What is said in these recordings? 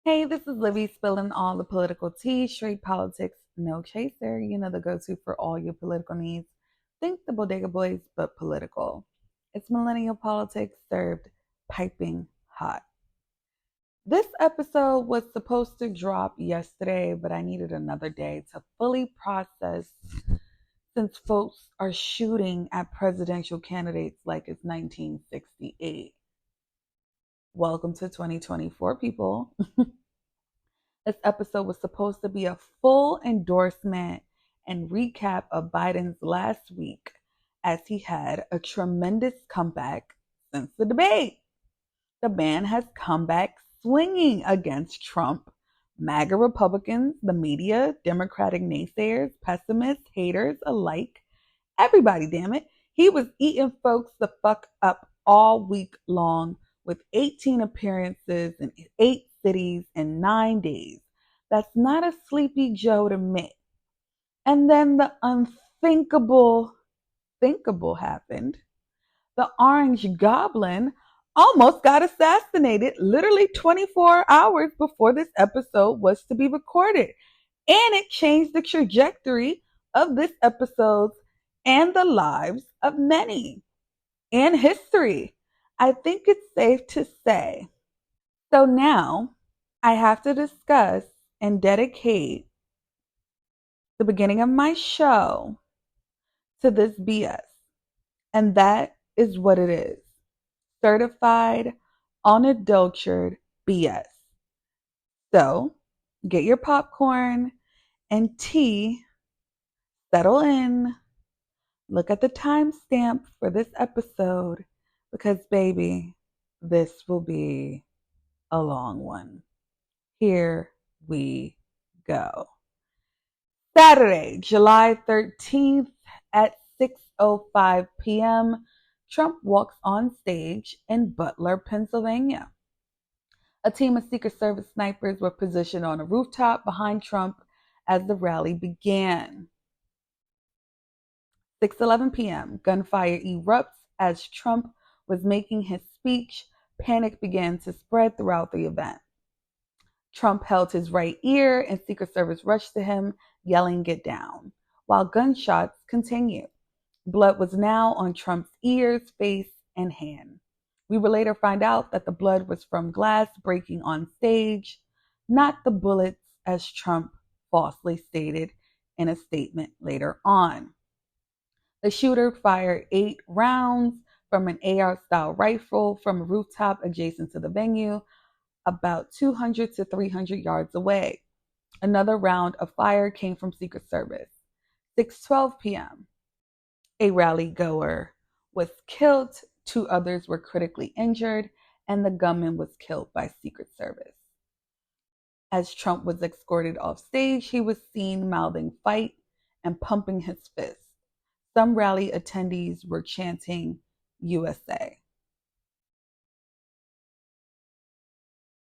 Hey, this is Livy spilling all the political tea, straight politics, no chaser. You know, the go to for all your political needs. Think the Bodega Boys, but political. It's millennial politics served piping hot. This episode was supposed to drop yesterday, but I needed another day to fully process since folks are shooting at presidential candidates like it's 1968. Welcome to 2024, people. This episode was supposed to be a full endorsement and recap of Biden's last week as he had a tremendous comeback since the debate. The man has come back swinging against Trump, MAGA Republicans, the media, Democratic naysayers, pessimists, haters alike. Everybody, damn it. He was eating folks the fuck up all week long with 18 appearances in 8 cities in 9 days. That's not a sleepy Joe to me. And then the unthinkable, thinkable happened. The Orange Goblin almost got assassinated literally 24 hours before this episode was to be recorded. And it changed the trajectory of this episode's and the lives of many in history. I think it's safe to say. So now I have to discuss and dedicate the beginning of my show to this BS. And that is what it is. Certified, unadulterated BS. So get your popcorn and tea, settle in, look at the timestamp for this episode because, baby, this will be a long one. Here we go. Saturday, July 13th at 6:05 p.m., Trump walks on stage in Butler, Pennsylvania. A team of Secret Service snipers were positioned on a rooftop behind Trump as the rally began. 6:11 p.m., gunfire erupts as Trump was making his speech. Panic began to spread throughout the event. Trump held his right ear and Secret Service rushed to him, yelling, "Get down," while gunshots continued. Blood was now on Trump's ears, face, and hand. We would later find out that the blood was from glass breaking on stage, not the bullets, as Trump falsely stated in a statement later on. The shooter fired 8 rounds from an AR-style rifle from a rooftop adjacent to the venue, about 200 to 300 yards away. Another round of fire came from Secret Service. 6:12 p.m. A rally goer was killed, 2 others were critically injured, and the gunman was killed by Secret Service. As Trump was escorted off stage, he was seen mouthing "fight" and pumping his fist. Some rally attendees were chanting USA.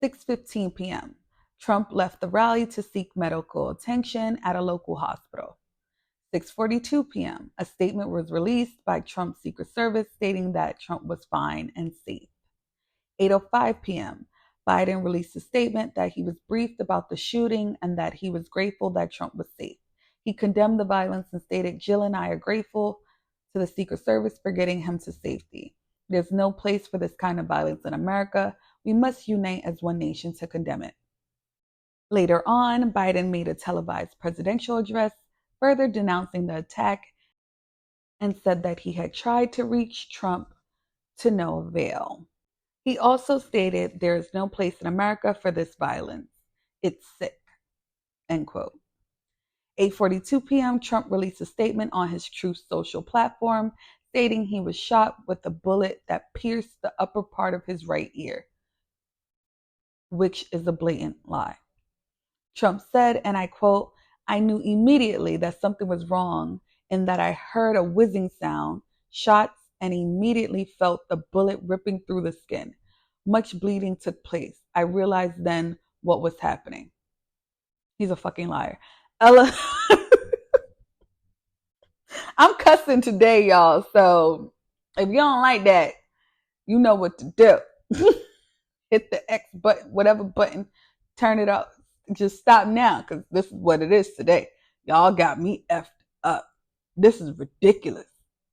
6:15 p.m. Trump left the rally to seek medical attention at a local hospital. 6:42 p.m. A statement was released by Trump's Secret Service stating that Trump was fine and safe. 8:05 p.m. Biden released a statement that he was briefed about the shooting and that he was grateful that Trump was safe. He condemned the violence and stated, "Jill and I are grateful to the Secret Service for getting him to safety. There's no place for this kind of violence in America. We must unite as one nation to condemn it." Later on, Biden made a televised presidential address, further denouncing the attack and said that he had tried to reach Trump to no avail. He also stated, "There is no place in America for this violence. It's sick," end quote. 8:42 p.m., Trump released a statement on his Truth Social platform stating he was shot with a bullet that pierced the upper part of his right ear, which is a blatant lie. Trump said, and I quote, "I knew immediately that something was wrong in that I heard a whizzing sound, shots, and immediately felt the bullet ripping through the skin. Much bleeding took place. I realized then what was happening." He's a fucking liar. Ella, I'm cussing today, y'all. So if you don't like that, you know what to do. Hit the X button, whatever button Turn it up. Just stop now, because this is what it is today. Y'all got me effed up. This is ridiculous.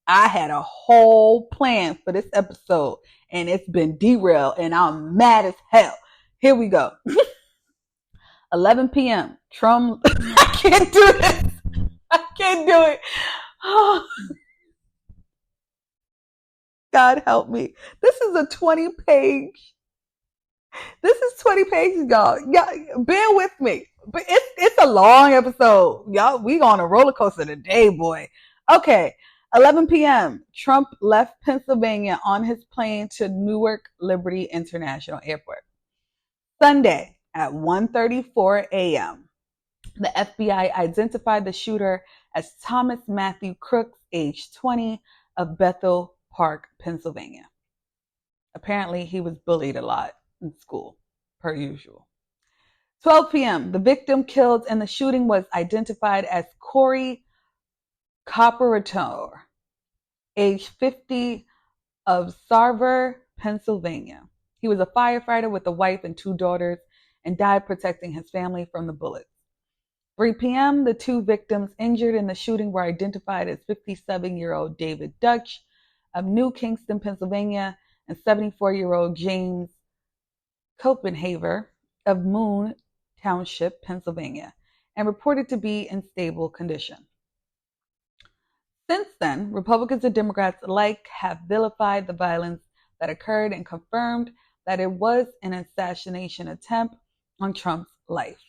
I had a whole plan for this episode and it's been derailed and I'm mad as hell. Here we go. 11 p.m. Trump. I can't do this. I can't do it. Oh, God help me. This is a 20-page. This is 20 pages, y'all. Y'all, bear with me. But it's a long episode. Y'all, we on a roller coaster today, boy. Okay. 11 p.m. Trump left Pennsylvania on his plane to Newark Liberty International Airport. Sunday at 1:34 a.m. The FBI identified the shooter as Thomas Matthew Crooks, age 20, of Bethel Park, Pennsylvania. Apparently, he was bullied a lot in school, per usual. 12 p.m. The victim killed in the shooting was identified as Corey Copperatore, age 50, of Sarver, Pennsylvania. He was a firefighter with a wife and 2 daughters and died protecting his family from the bullets. 3 p.m., the 2 victims injured in the shooting were identified as 57-year-old David Dutch of New Kingston, Pennsylvania, and 74-year-old James Copenhaver of Moon Township, Pennsylvania, and reported to be in stable condition. Since then, Republicans and Democrats alike have vilified the violence that occurred and confirmed that it was an assassination attempt on Trump's life.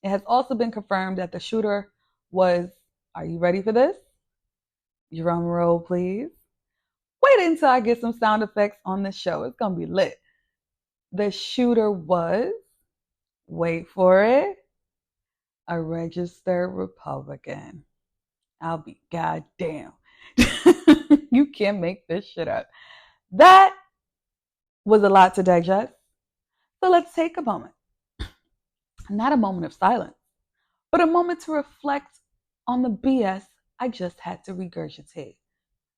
It has also been confirmed that the shooter was, are you ready for this? Drum roll, please. Wait until I get some sound effects on this show. It's going to be lit. The shooter was, wait for it, a registered Republican. I'll be goddamn. You can't make this shit up. That was a lot to digest. So let's take a moment. Not a moment of silence, but a moment to reflect on the BS I just had to regurgitate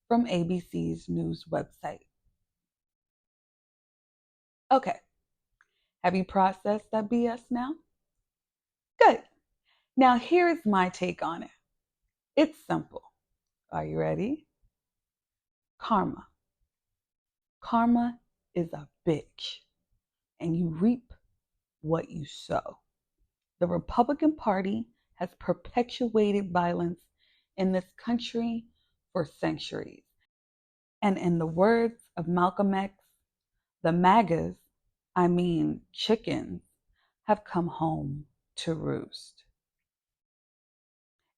from ABC's news website. Okay. Have you processed that BS now? Good. Now here's my take on it. It's simple. Are you ready? Karma. Karma is a bitch, and you reap what you sow. The Republican Party has perpetuated violence in this country for centuries. And in the words of Malcolm X, the MAGAs, I mean chickens, have come home to roost.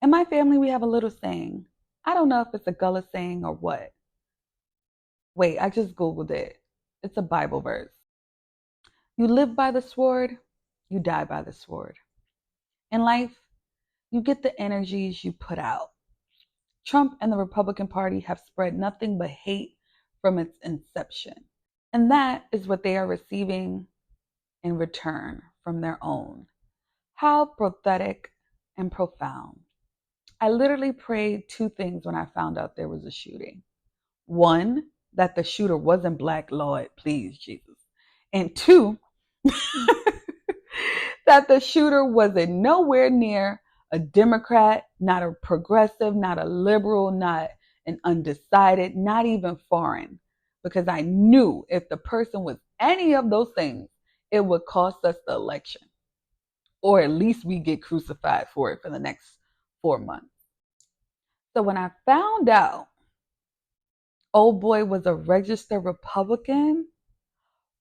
In my family, we have a little saying. I don't know if it's a Gullah saying or what. Wait, I just Googled it. It's a Bible verse. You live by the sword, you die by the sword. In life, you get the energies you put out. Trump and the Republican Party have spread nothing but hate from its inception. And that is what they are receiving in return from their own. How pathetic and profound. I literally prayed 2 things when I found out there was a shooting. 1, that the shooter wasn't black, Lord, please, Jesus. And 2, that the shooter wasn't nowhere near a Democrat, not a progressive, not a liberal, not an undecided, not even foreign. Because I knew if the person was any of those things, it would cost us the election. Or at least we get crucified for it for the next 4 months. So when I found out old boy was a registered Republican,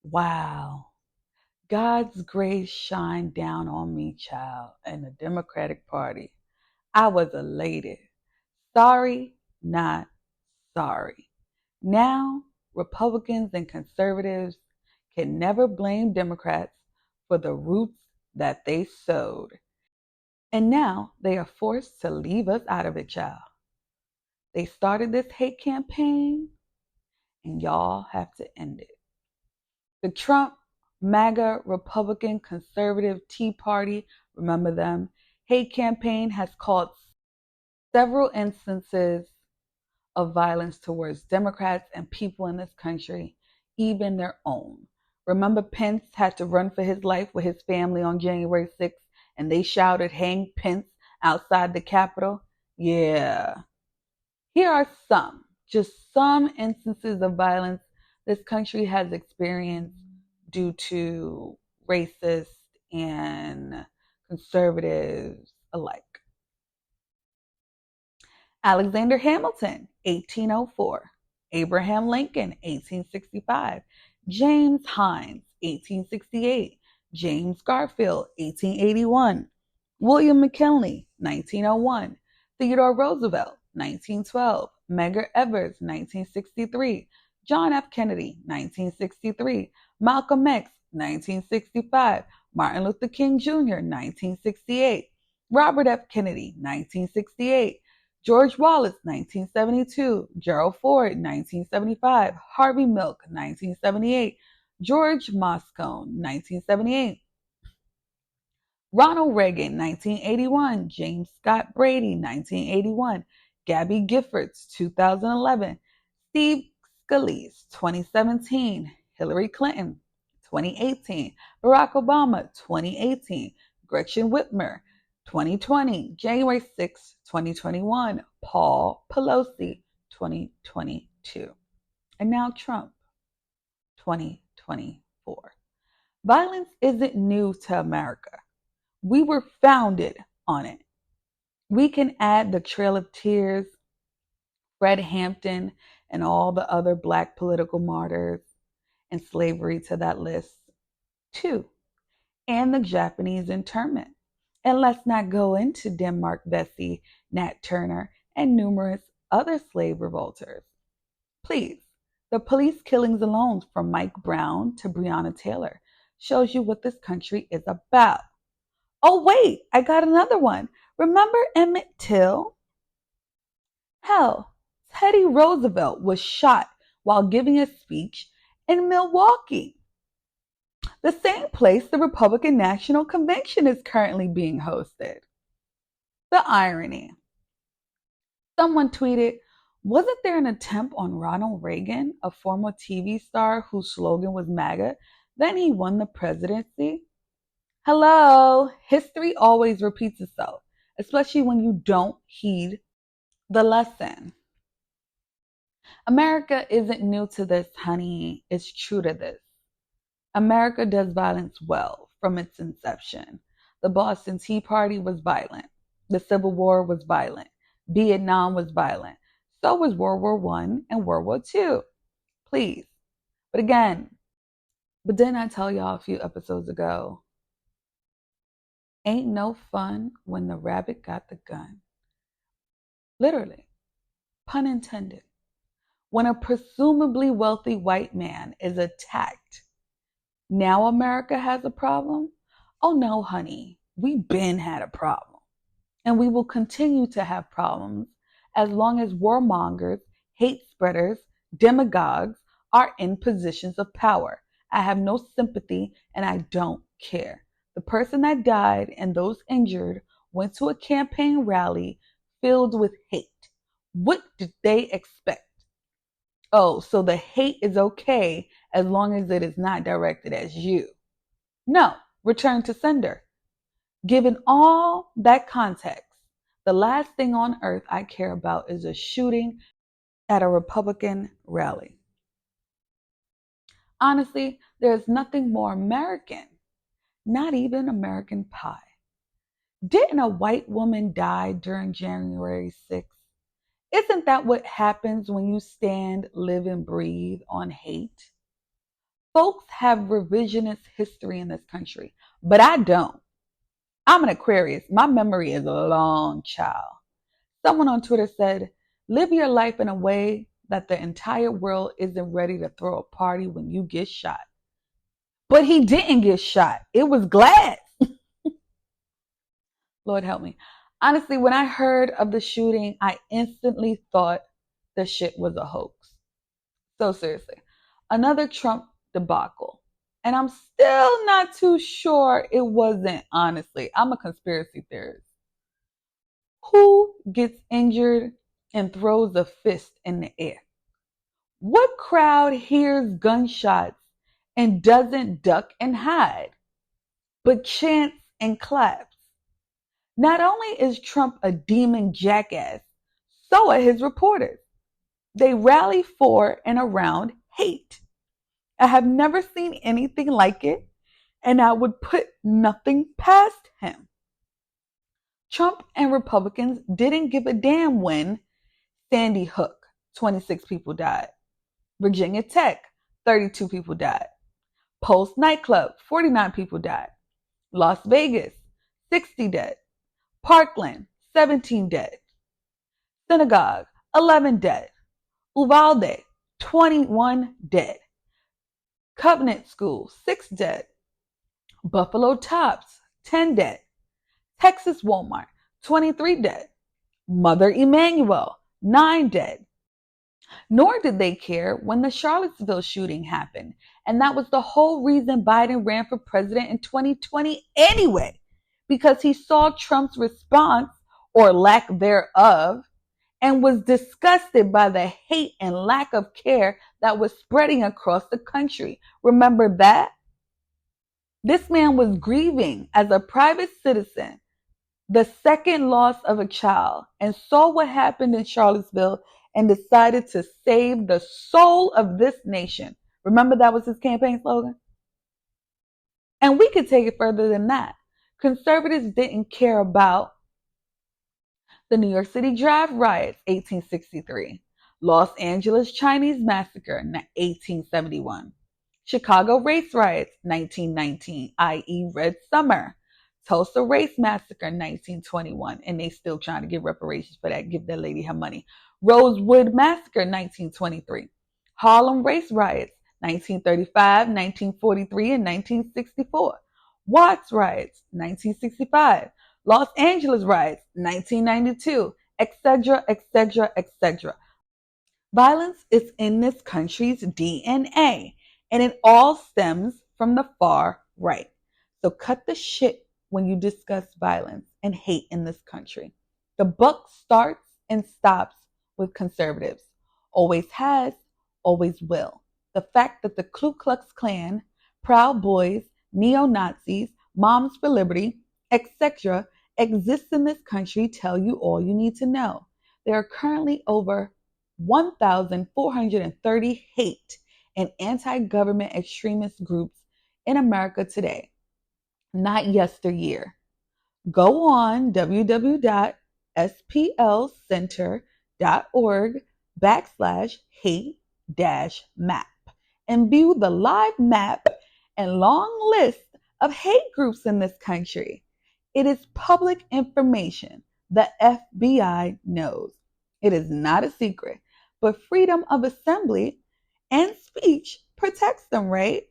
wow. God's grace shined down on me, child, and the Democratic Party. I was elated. Sorry, not sorry. Now, Republicans and conservatives can never blame Democrats for the roots that they sowed. And now they are forced to leave us out of it, child. They started this hate campaign, and y'all have to end it. The Trump, MAGA, Republican, Conservative, Tea Party, remember them, hate campaign has caused several instances of violence towards Democrats and people in this country, even their own. Remember Pence had to run for his life with his family on January 6th and they shouted, "Hang Pence" outside the Capitol? Yeah. Here are just some instances of violence this country has experienced due to racist and conservatives alike. Alexander Hamilton, 1804. Abraham Lincoln, 1865. James Hines, 1868. James Garfield, 1881. William McKinley, 1901. Theodore Roosevelt, 1912. Medgar Evers, 1963. John F. Kennedy, 1963. Malcolm X, 1965. Martin Luther King Jr., 1968. Robert F. Kennedy, 1968. George Wallace, 1972. Gerald Ford, 1975. Harvey Milk, 1978. George Moscone, 1978. Ronald Reagan, 1981. James Scott Brady, 1981. Gabby Giffords, 2011. Steve Scalise, 2017. Hillary Clinton, 2018. Barack Obama, 2018. Gretchen Whitmer, 2020. January 6, 2021. Paul Pelosi, 2022. And now Trump, 2024. Violence isn't new to America. We were founded on it. We can add the Trail of Tears, Fred Hampton, and all the other Black political martyrs and slavery to that list, too, and the Japanese internment. And let's not go into Denmark Vesey, Nat Turner, and numerous other slave revolters. Please, the police killings alone, from Mike Brown to Breonna Taylor, shows you what this country is about. Oh, wait, I got another one. Remember Emmett Till? Hell, Teddy Roosevelt was shot while giving a speech in Milwaukee, the same place the Republican National Convention is currently being hosted. The irony. Someone tweeted, wasn't there an attempt on Ronald Reagan, a former TV star whose slogan was MAGA? Then he won the presidency? Hello, history always repeats itself, especially when you don't heed the lesson. America isn't new to this, honey. It's true to this. America does violence well from its inception. The Boston Tea Party was violent. The Civil War was violent. Vietnam was violent. So was World War I and World War II. Please. But didn't I tell y'all a few episodes ago? Ain't no fun when the rabbit got the gun. Literally. Pun intended. When a presumably wealthy white man is attacked, now America has a problem? Oh no, honey. We been had a problem. And we will continue to have problems as long as warmongers, hate spreaders, demagogues are in positions of power. I have no sympathy and I don't care. The person that died and those injured went to a campaign rally filled with hate. What did they expect? Oh, so the hate is okay as long as it is not directed at you. No, return to sender. Given all that context, the last thing on earth I care about is a shooting at a Republican rally. Honestly, there's nothing more American, not even American Pie. Didn't a white woman die during January 6th? Isn't that what happens when you stand, live, and breathe on hate? Folks have revisionist history in this country, but I don't. I'm an Aquarius. My memory is a long, child. Someone on Twitter said, live your life in a way that the entire world isn't ready to throw a party when you get shot. But he didn't get shot. It was glass. Lord help me. Honestly, when I heard of the shooting, I instantly thought the shit was a hoax. So seriously, another Trump debacle. And I'm still not too sure it wasn't, honestly. I'm a conspiracy theorist. Who gets injured and throws a fist in the air? What crowd hears gunshots and doesn't duck and hide, but chants and claps. Not only is Trump a demon jackass, so are his reporters. They rally for and around hate. I have never seen anything like it, and I would put nothing past him. Trump and Republicans didn't give a damn when Sandy Hook, 26 people died. Virginia Tech, 32 people died. Pulse nightclub, 49 people died. Las Vegas, 60 dead. Parkland, 17 dead. Synagogue, 11 dead. Uvalde, 21 dead. Covenant School, 6 dead. Buffalo Tops, 10 dead. Texas Walmart, 23 dead. Mother Emanuel, 9 dead. Nor did they care when the Charlottesville shooting happened. And that was the whole reason Biden ran for president in 2020 anyway, because he saw Trump's response, or lack thereof, and was disgusted by the hate and lack of care that was spreading across the country. Remember that? This man was grieving as a private citizen the second loss of a child, and saw what happened in Charlottesville and decided to save the soul of this nation. Remember, that was his campaign slogan? And we could take it further than that. Conservatives didn't care about the New York City draft riots, 1863, Los Angeles Chinese massacre, 1871, Chicago race riots, 1919, i.e. Red Summer, Tulsa race massacre, 1921, and they still trying to get reparations for that. Give that lady her money. Rosewood massacre, 1923, Harlem race riots, 1935, 1943, and 1964, Watts riots, 1965, Los Angeles riots, 1992, etc., etc., etc. Violence is in this country's DNA, and it all stems from the far right. So cut the shit when you discuss violence and hate in this country. The buck starts and stops with conservatives. Always has, always will. The fact that the Ku Klux Klan, Proud Boys, neo-Nazis, Moms for Liberty, etc. exist in this country tell you all you need to know. There are currently over 1,430 hate and anti-government extremist groups in America today, not yesteryear. Go on www.splcenter.org/hate-map and view the live map and long list of hate groups in this country. It is public information. The FBI knows. It is not a secret, but freedom of assembly and speech protects them, right?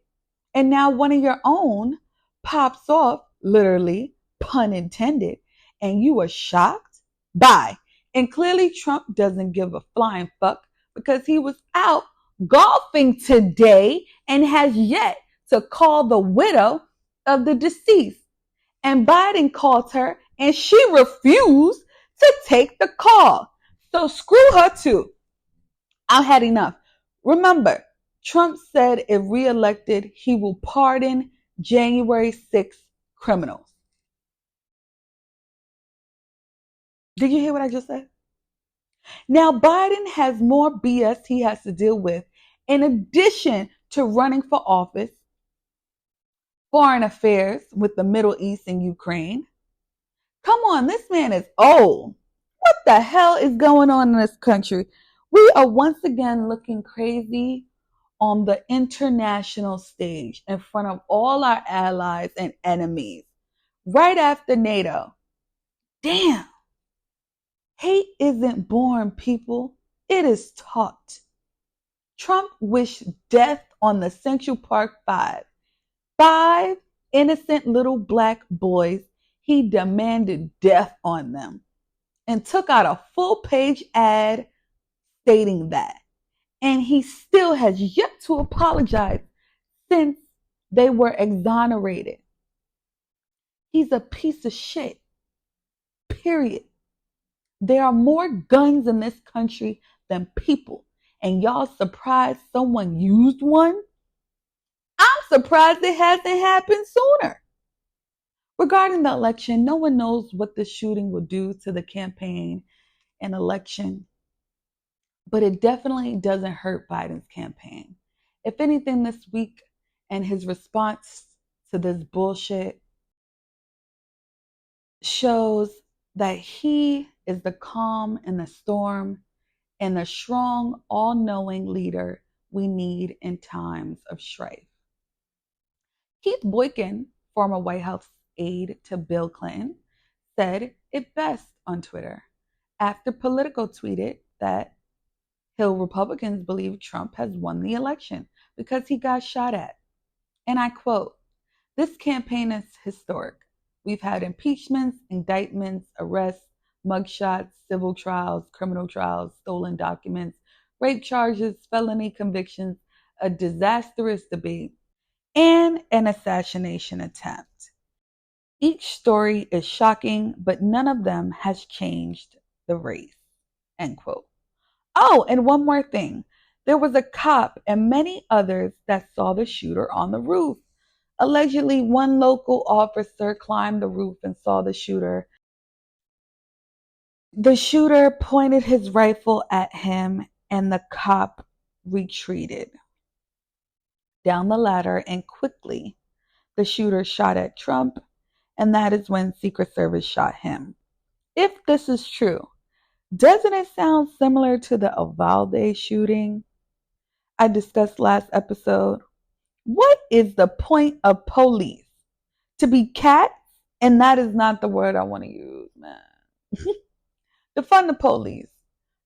And now one of your own pops off, literally, pun intended, and you are shocked? Bye. And clearly Trump doesn't give a flying fuck, because he was out golfing today and has yet to call the widow of the deceased. And Biden called her and she refused to take the call. So screw her too. I've had enough. Remember, Trump said if reelected, he will pardon January 6th criminals. Did you hear what I just said? Now, Biden has more BS he has to deal with in addition to running for office, foreign affairs with the Middle East and Ukraine. Come on, this man is old. What the hell is going on in this country? We are once again looking crazy on the international stage in front of all our allies and enemies, right after NATO. Damn. Hate isn't born, people. It is taught. Trump wished death on the Central Park Five. 5 innocent little black boys. He demanded death on them and took out a full-page ad stating that. And he still has yet to apologize since they were exonerated. He's a piece of shit. Period. There are more guns in this country than people. And y'all surprised someone used one? I'm surprised it hasn't happened sooner. Regarding the election, no one knows what the shooting will do to the campaign and election, but it definitely doesn't hurt Biden's campaign. If anything, this week and his response to this bullshit shows that he is the calm in the storm and the strong, all knowing leader we need in times of strife. Keith Boykin, former White House aide to Bill Clinton, said it best on Twitter after Politico tweeted that Hill Republicans believe Trump has won the election because he got shot at. And I quote, "This campaign is historic. We've had impeachments, indictments, arrests, mugshots, civil trials, criminal trials, stolen documents, rape charges, felony convictions, a disastrous debate, and an assassination attempt. Each story is shocking, but none of them has changed the race." End quote. Oh, and one more thing. There was a cop and many others that saw the shooter on the roof. Allegedly, one local officer climbed the roof and saw the shooter. The shooter pointed his rifle at him, and the cop retreated down the ladder, and quickly the shooter shot at Trump, and that is when Secret Service shot him. If this is true, doesn't it sound similar to the Uvalde shooting I discussed last episode? What is the point of police? To be cats? And that is not the word I want to use, man. Defund the police.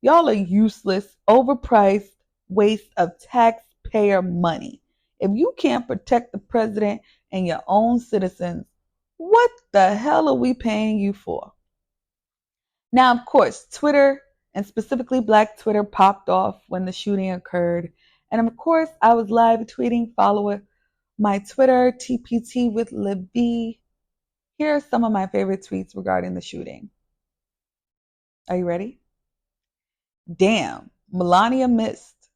Y'all are useless, overpriced waste of taxpayer money. If you can't protect the president and your own citizens, what the hell are we paying you for? Now, of course, Twitter, and specifically Black Twitter, popped off when the shooting occurred. And of course, I was live tweeting. Follow my Twitter, TPT with Libby. Here are some of my favorite tweets regarding the shooting. Are you ready? Damn, Melania missed.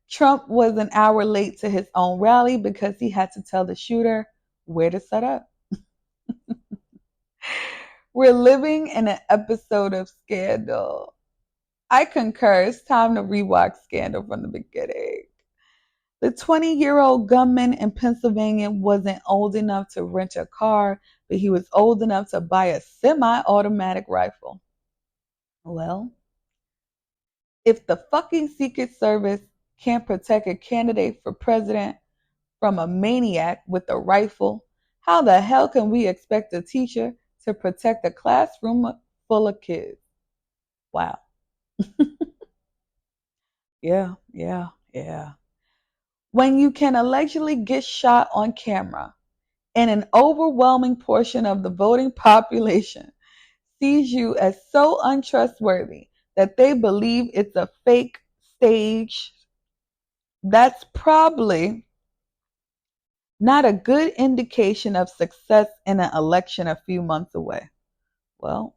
Trump was an hour late to his own rally because he had to tell the shooter where to set up. We're living in an episode of Scandal. I concur. It's time to rewatch Scandal from the beginning. The 20-year-old gunman in Pennsylvania wasn't old enough to rent a car, but he was old enough to buy a semi-automatic rifle. Well, if the fucking Secret Service can't protect a candidate for president from a maniac with a rifle, how the hell can we expect a teacher to protect a classroom full of kids? Wow. Yeah. When you can allegedly get shot on camera and an overwhelming portion of the voting population sees you as so untrustworthy that they believe it's a fake stage, that's probably not a good indication of success in an election a few months away. Well,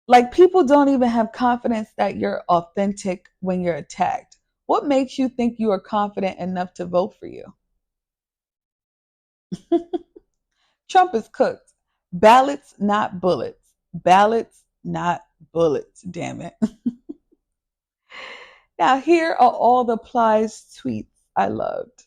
like people don't even have confidence that you're authentic when you're attacked. What makes you think you are confident enough to vote for you? Trump is cooked. Ballots, not bullets. Ballots, not bullets, damn it. Now, here are all the Plies tweets I loved.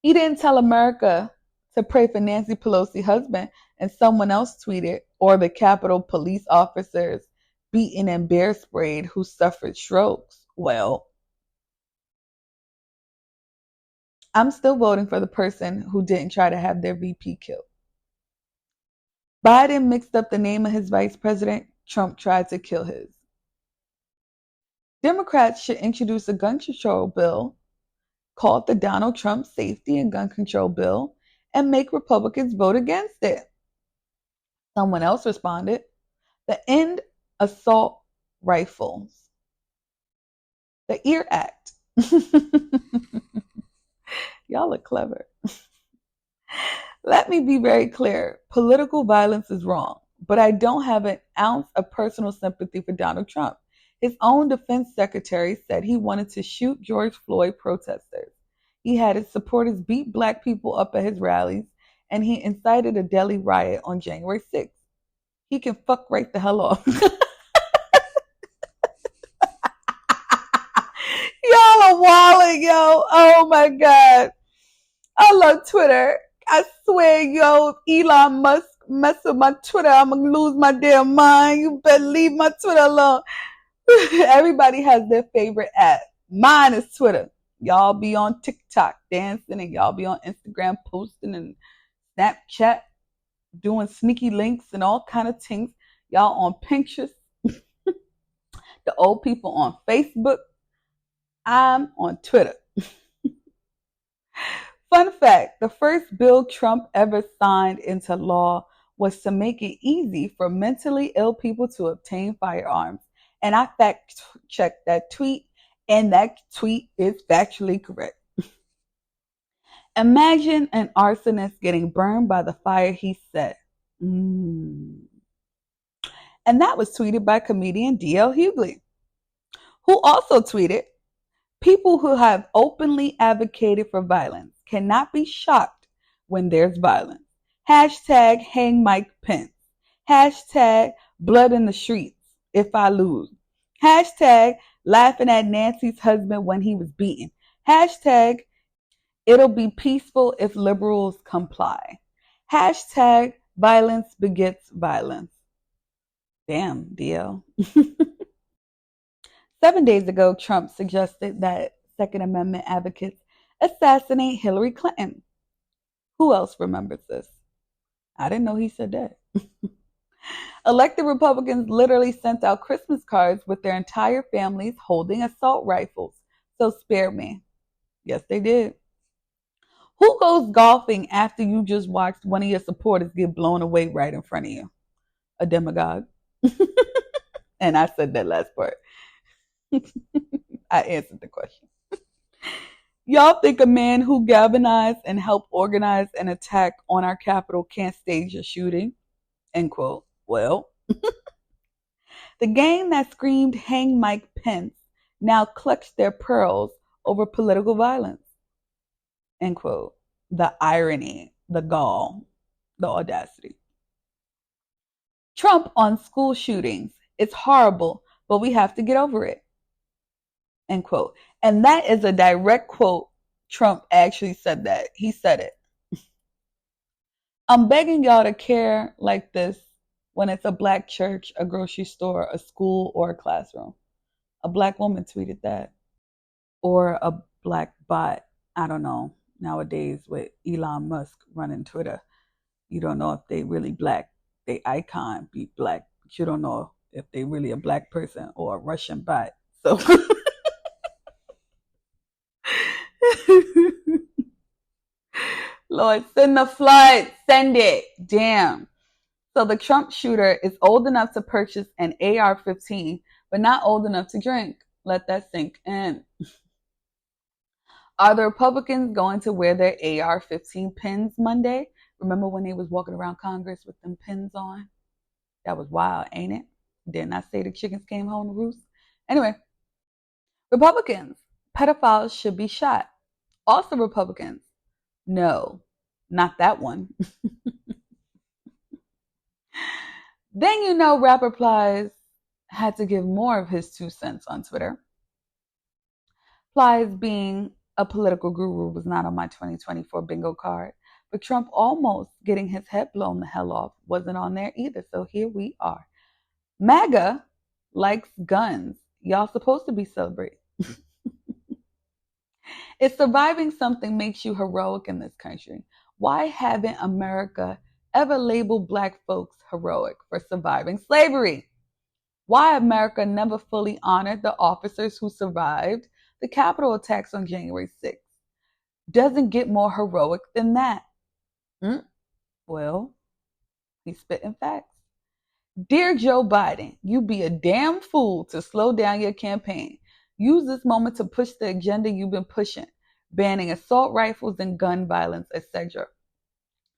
He didn't tell America to pray for Nancy Pelosi's husband, and someone else tweeted, or the Capitol police officers beaten and bear sprayed who suffered strokes. Well, I'm still voting for the person who didn't try to have their VP killed. Biden mixed up the name of his vice president. Trump tried to kill his. Democrats should introduce a gun control bill called the Donald Trump Safety and Gun Control Bill and make Republicans vote against it. Someone else responded, the End Assault Rifles, the EAR Act. Y'all are clever. Let me be very clear. Political violence is wrong, but I don't have an ounce of personal sympathy for Donald Trump. His own defense secretary said he wanted to shoot George Floyd protesters. He had his supporters beat black people up at his rallies, and he incited a deadly riot on January 6th. He can fuck right the hell off. Y'all are wilding, yo. Oh my God. I love Twitter. I swear, yo, if Elon Musk mess with my Twitter, I'm going to lose my damn mind. You better leave my Twitter alone. Everybody has their favorite app. Mine is Twitter. Y'all be on TikTok dancing, and y'all be on Instagram posting, and Snapchat doing sneaky links and all kind of things. Y'all on Pinterest. The old people on Facebook. I'm on Twitter. Fun fact, the first bill Trump ever signed into law was to make it easy for mentally ill people to obtain firearms. And I fact checked that tweet, and that tweet is factually correct. Imagine an arsonist getting burned by the fire he set. And that was tweeted by comedian D.L. Hughley, who also tweeted, people who have openly advocated for violence cannot be shocked when there's violence. Hashtag hang Mike Pence. Hashtag blood in the streets if I lose. Hashtag laughing at Nancy's husband when he was beaten. Hashtag it'll be peaceful if liberals comply. Hashtag violence begets violence. Damn, DL. 7 days ago, Trump suggested that Second Amendment advocates assassinate Hillary Clinton. Who else remembers this? I didn't know he said that. Elected Republicans literally sent out Christmas cards with their entire families holding assault rifles. So spare me. Yes, they did. Who goes golfing after you just watched one of your supporters get blown away right in front of you? A demagogue. And I said that last part. I answered the question. Y'all think a man who galvanized and helped organize an attack on our Capitol can't stage a shooting? End quote. Well, the gang that screamed hang Mike Pence now clutched their pearls over political violence. End quote. The irony, the gall, the audacity. Trump on school shootings. It's horrible, but we have to get over it. End quote. And that is a direct quote. Trump actually said that. He said it. I'm begging y'all to care like this when it's a black church, a grocery store, a school, or a classroom. A black woman tweeted that. Or a black bot. I don't know. Nowadays with Elon Musk running Twitter, you don't know if they really black. They icon be black, but you don't know if they really a black person or a Russian bot. So Lord, send the flood. Send it. Damn. So the Trump shooter is old enough to purchase an AR-15, but not old enough to drink. Let that sink in. Are the Republicans going to wear their AR-15 pins Monday? Remember when they was walking around Congress with them pins on? That was wild, ain't it? Didn't I say the chickens came home to roost? Anyway, Republicans, pedophiles should be shot. Also Republicans, no, not that one. Then you know rapper Plies had to give more of his 2 cents on Twitter. Plies, being a political guru, was not on my 2024 bingo card, but Trump almost getting his head blown the hell off wasn't on there either, so here we are. MAGA likes guns. Y'all supposed to be celebrating. If surviving something makes you heroic in this country, why haven't America ever labeled black folks heroic for surviving slavery? Why America never fully honored the officers who survived the Capitol attacks on January 6th? Doesn't get more heroic than that. Well, he's spitting facts. Dear Joe Biden, you be a damn fool to slow down your campaign. Use this moment to push the agenda you've been pushing, banning assault rifles and gun violence, etc.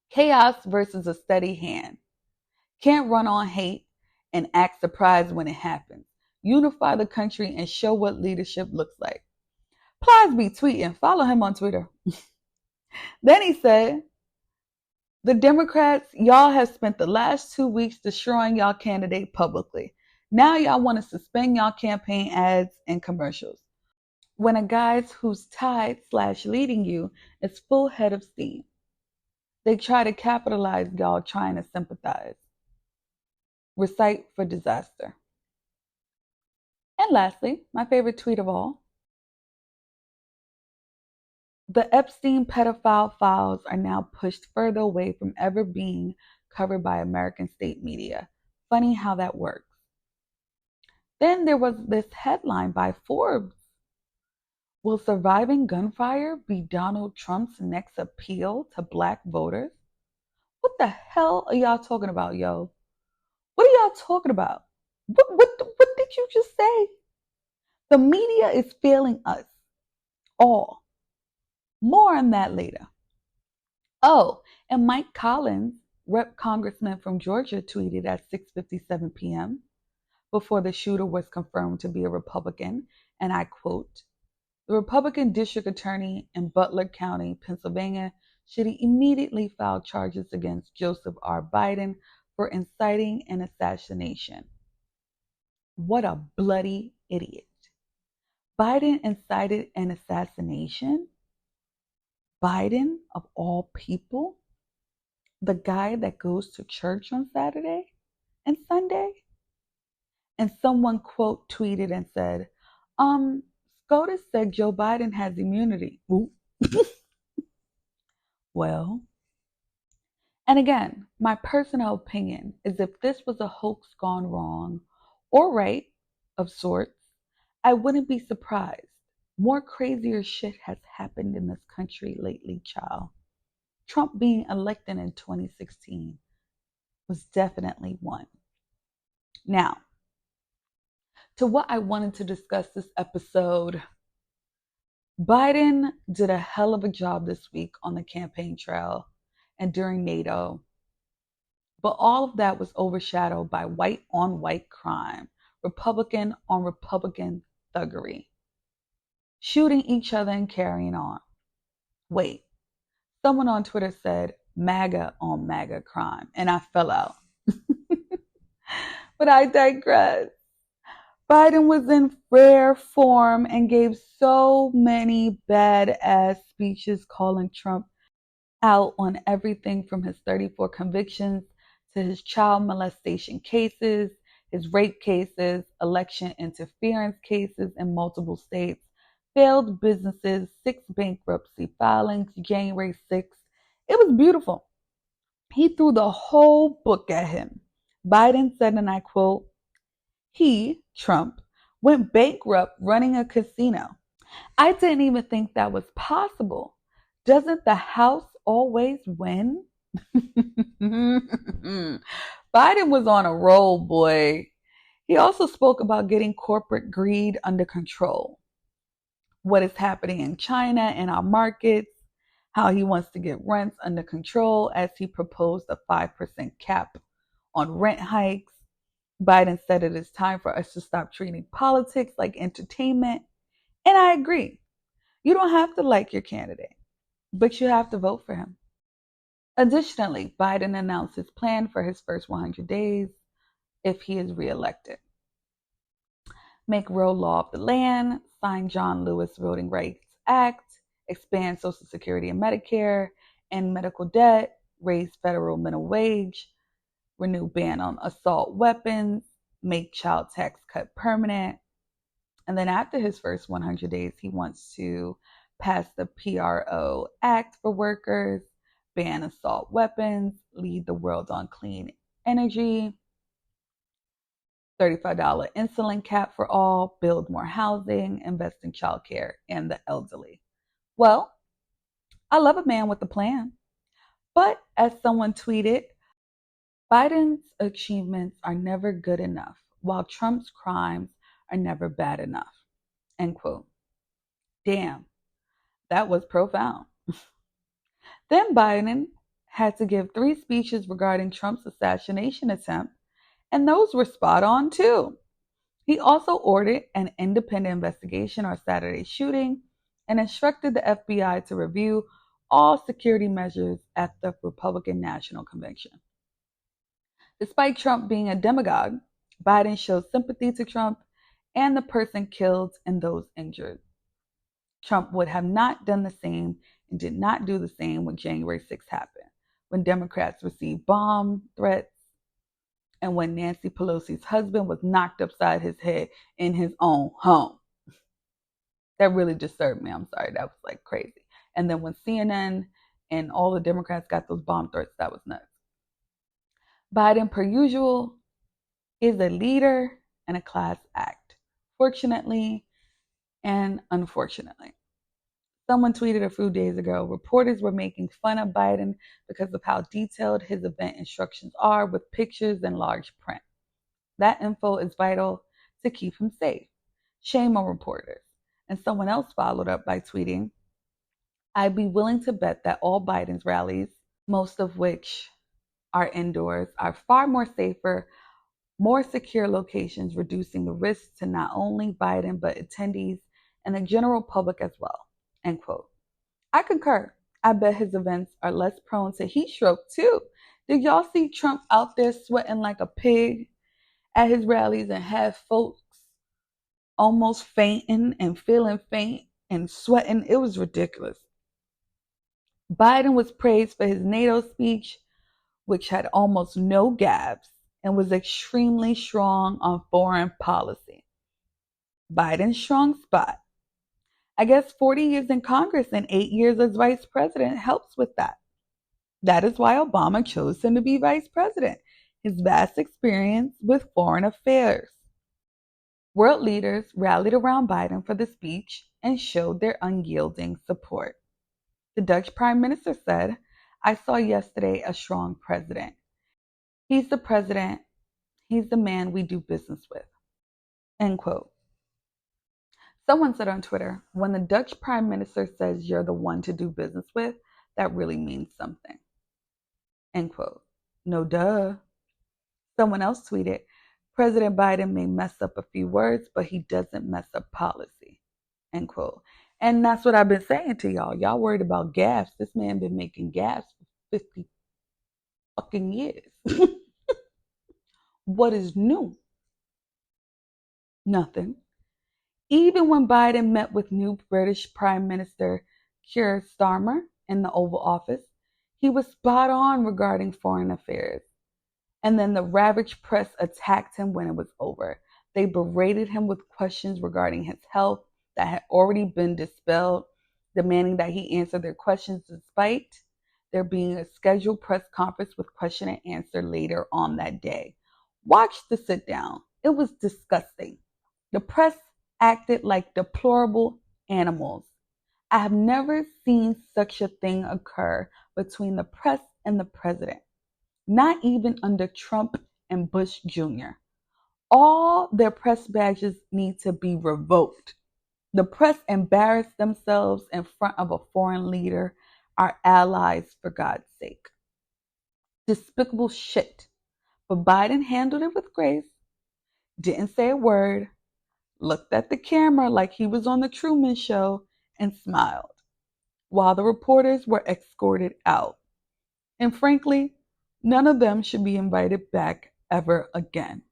Chaos versus a steady hand. Can't run on hate and act surprised when it happens. unify the country, and show what leadership looks like. Plies be tweeting. Follow him on Twitter. Then he said, the Democrats, y'all have spent the last 2 weeks destroying y'all candidate publicly. Now y'all want to suspend y'all campaign ads and commercials. When a guy who's tied / leading you is full head of steam, they try to capitalize y'all trying to sympathize. Recite for disaster. And lastly, my favorite tweet of all. The Epstein pedophile files are now pushed further away from ever being covered by American state media. Funny how that works. Then there was this headline by Forbes. Will surviving gunfire be Donald Trump's next appeal to black voters? What the hell are y'all talking about, yo? What are y'all talking about? What did you just say? The media is failing us all. More on that later. Oh, and Mike Collins, Rep. Congressman from Georgia, tweeted at 6:57 p.m. before the shooter was confirmed to be a Republican, and I quote, the Republican District Attorney in Butler County, Pennsylvania, should immediately file charges against Joseph R. Biden for inciting an assassination. What a bloody idiot. Biden incited an assassination? Biden, of all people? The guy that goes to church on Saturday and Sunday? And someone, quote, tweeted and said, SCOTUS said Joe Biden has immunity. Well, and again, my personal opinion is if this was a hoax gone wrong or right of sorts, I wouldn't be surprised. More crazier shit has happened in this country lately, child. Trump being elected in 2016 was definitely one. Now, to what I wanted to discuss this episode, Biden did a hell of a job this week on the campaign trail and during NATO. But all of that was overshadowed by white on white crime, Republican on Republican thuggery, shooting each other and carrying on. Wait, someone on Twitter said MAGA on MAGA crime, and I fell out. But I digress. Biden was in rare form and gave so many badass speeches calling Trump out on everything from his 34 convictions to his child molestation cases, his rape cases, election interference cases in multiple states, failed businesses, 6 bankruptcy filings, January 6th. It was beautiful. He threw the whole book at him. Biden said, and I quote, he, Trump, went bankrupt running a casino. I didn't even think that was possible. Doesn't the House always win? Biden was on a roll, boy. He also spoke about getting corporate greed under control, what is happening in China and our markets, how he wants to get rents under control as he proposed a 5% cap on rent hikes. Biden said it is time for us to stop treating politics like entertainment. And I agree. You don't have to like your candidate, but you have to vote for him. Additionally, Biden announced his plan for his first 100 days if he is reelected. Make real law of the land, sign John Lewis Voting Rights Act, expand Social Security and Medicare, end medical debt, raise federal minimum wage, renew ban on assault weapons, make child tax cut permanent. And then after his first 100 days, he wants to pass the PRO Act for workers, ban assault weapons, lead the world on clean energy, $35 insulin cap for all, build more housing, invest in childcare and the elderly. Well, I love a man with a plan. But as someone tweeted, Biden's achievements are never good enough, while Trump's crimes are never bad enough. End quote. Damn, that was profound. Then Biden had to give 3 speeches regarding Trump's assassination attempt, and those were spot on too. He also ordered an independent investigation on Saturday's shooting and instructed the FBI to review all security measures at the Republican National Convention. Despite Trump being a demagogue, Biden showed sympathy to Trump and the person killed and those injured. Trump would have not done the same and did not do the same when January 6th happened, when Democrats received bomb threats, and when Nancy Pelosi's husband was knocked upside his head in his own home. That really disturbed me. I'm sorry. That was like crazy. And then when CNN and all the Democrats got those bomb threats, that was nuts. Biden, per usual, is a leader and a class act, fortunately and unfortunately. Someone tweeted a few days ago, reporters were making fun of Biden because of how detailed his event instructions are with pictures and large print. That info is vital to keep him safe. Shame on reporters. And someone else followed up by tweeting, I'd be willing to bet that all Biden's rallies, most of which are indoors, are far more safer, more secure locations, reducing the risk to not only Biden, but attendees and the general public as well. End quote. I concur. I bet his events are less prone to heat stroke too. Did y'all see Trump out there sweating like a pig at his rallies and have folks almost fainting and feeling faint and sweating? It was ridiculous. Biden was praised for his NATO speech, which had almost no gaps and was extremely strong on foreign policy. Biden's strong spot. I guess 40 years in Congress and 8 years as vice president helps with that. That is why Obama chose him to be vice president, his vast experience with foreign affairs. World leaders rallied around Biden for the speech and showed their unyielding support. The Dutch Prime Minister said, I saw yesterday a strong president. He's the president. He's the man we do business with. End quote. Someone said on Twitter, when the Dutch Prime Minister says you're the one to do business with, that really means something. End quote. No duh. Someone else tweeted, President Biden may mess up a few words, but he doesn't mess up policy. End quote. And that's what I've been saying to y'all. Y'all worried about gaffes. This man been making gaffes for 50 fucking years. What is new? Nothing. Even when Biden met with new British Prime Minister Keir Starmer in the Oval Office, he was spot on regarding foreign affairs. And then the ravaged press attacked him when it was over. They berated him with questions regarding his health that had already been dispelled, demanding that he answer their questions despite there being a scheduled press conference with question and answer later on that day. Watch the sit down. It was disgusting. The press acted like deplorable animals. I have never seen such a thing occur between the press and the president. Not even under Trump and Bush Jr. All their press badges need to be revoked. The press embarrassed themselves in front of a foreign leader, our allies, for God's sake. Despicable shit. But Biden handled it with grace, didn't say a word, looked at the camera like he was on the Truman Show, and smiled, while the reporters were escorted out. And frankly, none of them should be invited back ever again.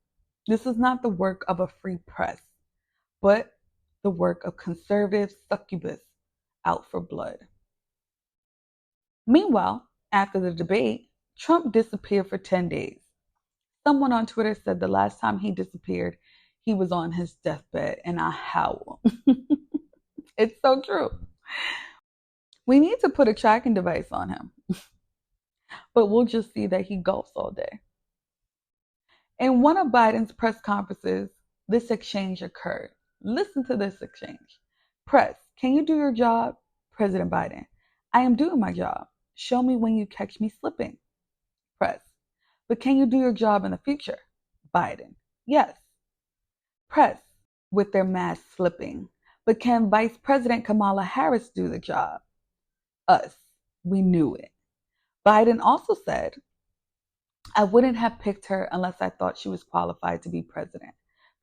This is not the work of a free press, but the work of conservative succubus out for blood. Meanwhile, after the debate, Trump disappeared for 10 days. Someone on Twitter said the last time he disappeared, he was on his deathbed, and I howl. It's so true. We need to put a tracking device on him, but we'll just see that he golfs all day. In one of Biden's press conferences, this exchange occurred. Listen to this exchange. Press, can you do your job? President Biden, I am doing my job. Show me when you catch me slipping. Press, but can you do your job in the future? Biden, yes. Press, with their mask slipping, but can Vice President Kamala Harris do the job? Us, we knew it. Biden also said, I wouldn't have picked her unless I thought she was qualified to be president.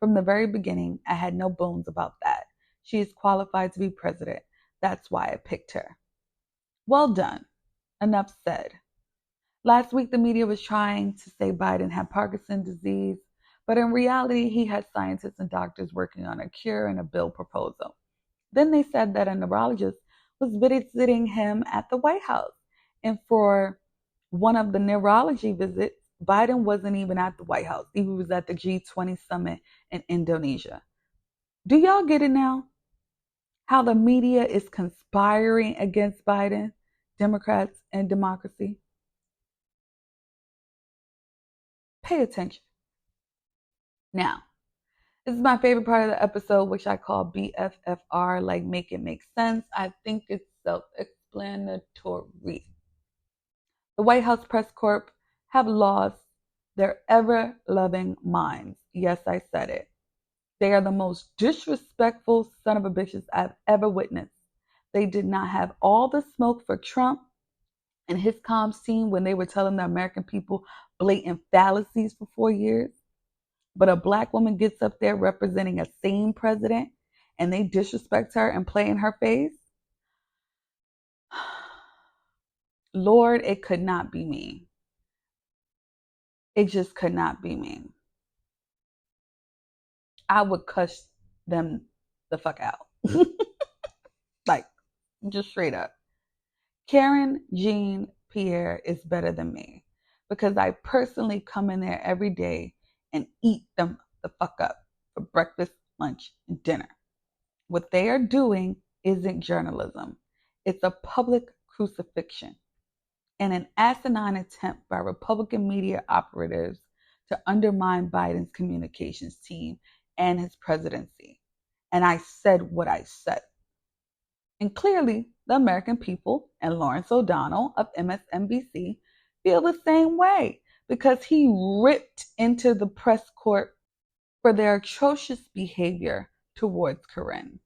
From the very beginning, I had no bones about that. She is qualified to be president. That's why I picked her. Well done. Enough said. Last week, the media was trying to say Biden had Parkinson's disease, but in reality, he had scientists and doctors working on a cure and a bill proposal. Then they said that a neurologist was visiting him at the White House. And for one of the neurology visits, Biden wasn't even at the White House. He was at the G20 summit in Indonesia. Do y'all get it now? How the media is conspiring against Biden, Democrats, and democracy? Pay attention. Now, this is my favorite part of the episode, which I call BFFR, like make it make sense. I think it's self-explanatory. The White House Press Corps have lost their ever-loving minds. Yes, I said it. They are the most disrespectful son of a bitches I've ever witnessed. They did not have all the smoke for Trump and his comms team when they were telling the American people blatant fallacies for 4 years. But a black woman gets up there representing a sane president and they disrespect her and play in her face. Lord, it could not be me. It just could not be me. I would cuss them the fuck out. Like, just straight up. Karen Jean Pierre is better than me because I personally come in there every day and eat them the fuck up for breakfast, lunch, and dinner. What they are doing isn't journalism. It's a public crucifixion and an asinine attempt by Republican media operatives to undermine Biden's communications team and his presidency. And I said what I said. And clearly, the American people and Lawrence O'Donnell of MSNBC feel the same way because he ripped into the press corps for their atrocious behavior towards Corinne.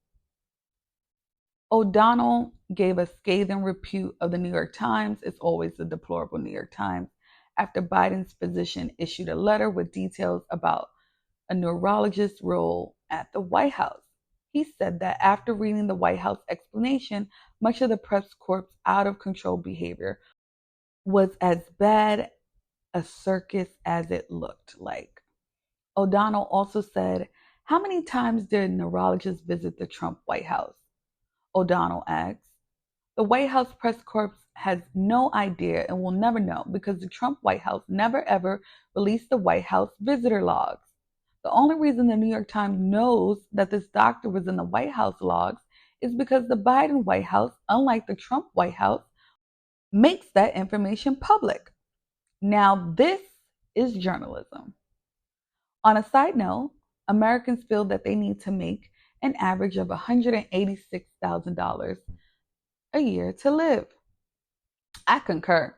O'Donnell gave a scathing repute of the New York Times, it's always the deplorable New York Times, after Biden's physician issued a letter with details about a neurologist's role at the White House. He said that after reading the White House explanation, much of the press corps' out-of-control behavior was as bad a circus as it looked like. O'Donnell also said, how many times did neurologists visit the Trump White House? O'Donnell asked. The White House press corps has no idea and will never know because the Trump White House never ever released the White House visitor logs. The only reason the New York Times knows that this doctor was in the White House logs is because the Biden White House, unlike the Trump White House, makes that information public. Now, this is journalism. On a side note, Americans feel that they need to make an average of $186,000 a year to live. I concur,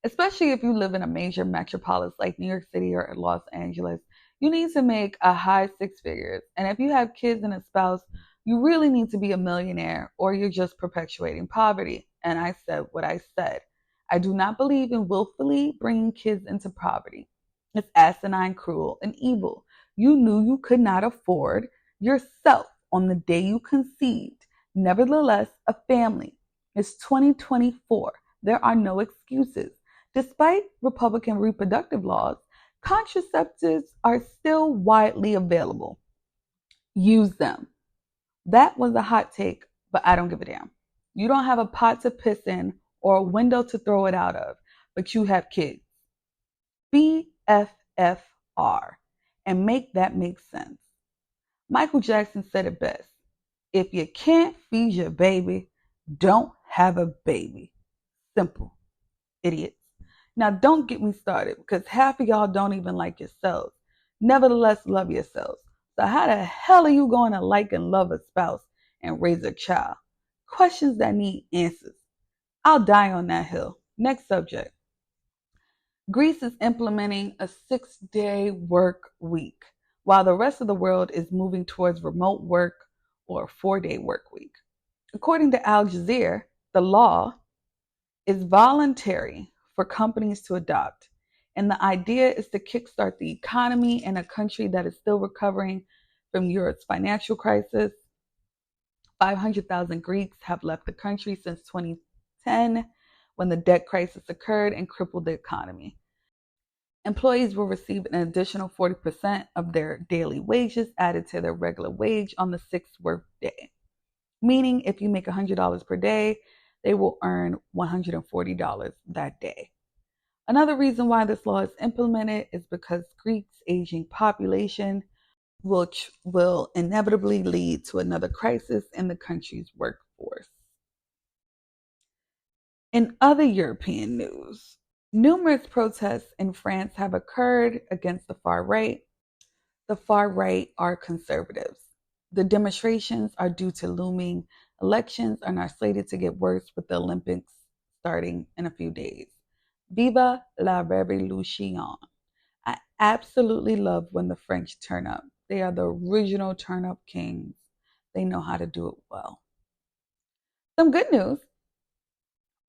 especially if you live in a major metropolis like New York City or Los Angeles. You need to make a high six figures. And if you have kids and a spouse, you really need to be a millionaire or you're just perpetuating poverty. And I said what I said. I do not believe in willfully bringing kids into poverty. It's asinine, cruel, and evil. You knew you could not afford yourself on the day you conceived. Nevertheless, a family. It's 2024. There are no excuses. Despite Republican reproductive laws, contraceptives are still widely available. Use them. That was a hot take, but I don't give a damn. You don't have a pot to piss in or a window to throw it out of, but you have kids. BFFR, and make that make sense. Michael Jackson said it best. If you can't feed your baby, don't have a baby. Simple. Idiots. Now, don't get me started because half of y'all don't even like yourselves. Nevertheless, love yourselves. So how the hell are you going to like and love a spouse and raise a child? Questions that need answers. I'll die on that hill. Next subject. Greece is implementing a 6-day work week, while the rest of the world is moving towards remote work or a 4-day work week. According to Al Jazeera, the law is voluntary for companies to adopt, And the idea is to kickstart the economy in a country that is still recovering from Europe's financial crisis. 500,000 Greeks have left the country since 2010 when the debt crisis occurred and crippled the economy. Employees will receive an additional 40% of their daily wages added to their regular wage on the sixth work day. Meaning, if you make $100 per day, they will earn $140 that day. Another reason why this law is implemented is because Greece's aging population will inevitably lead to another crisis in the country's workforce. In other European news, numerous protests in France have occurred against the far right. The far right are conservatives. The demonstrations are due to looming elections and are slated to get worse with the Olympics starting in a few days. Viva la Révolution. I absolutely love when the French turn up. They are the original turn up kings. They know how to do it well. Some good news.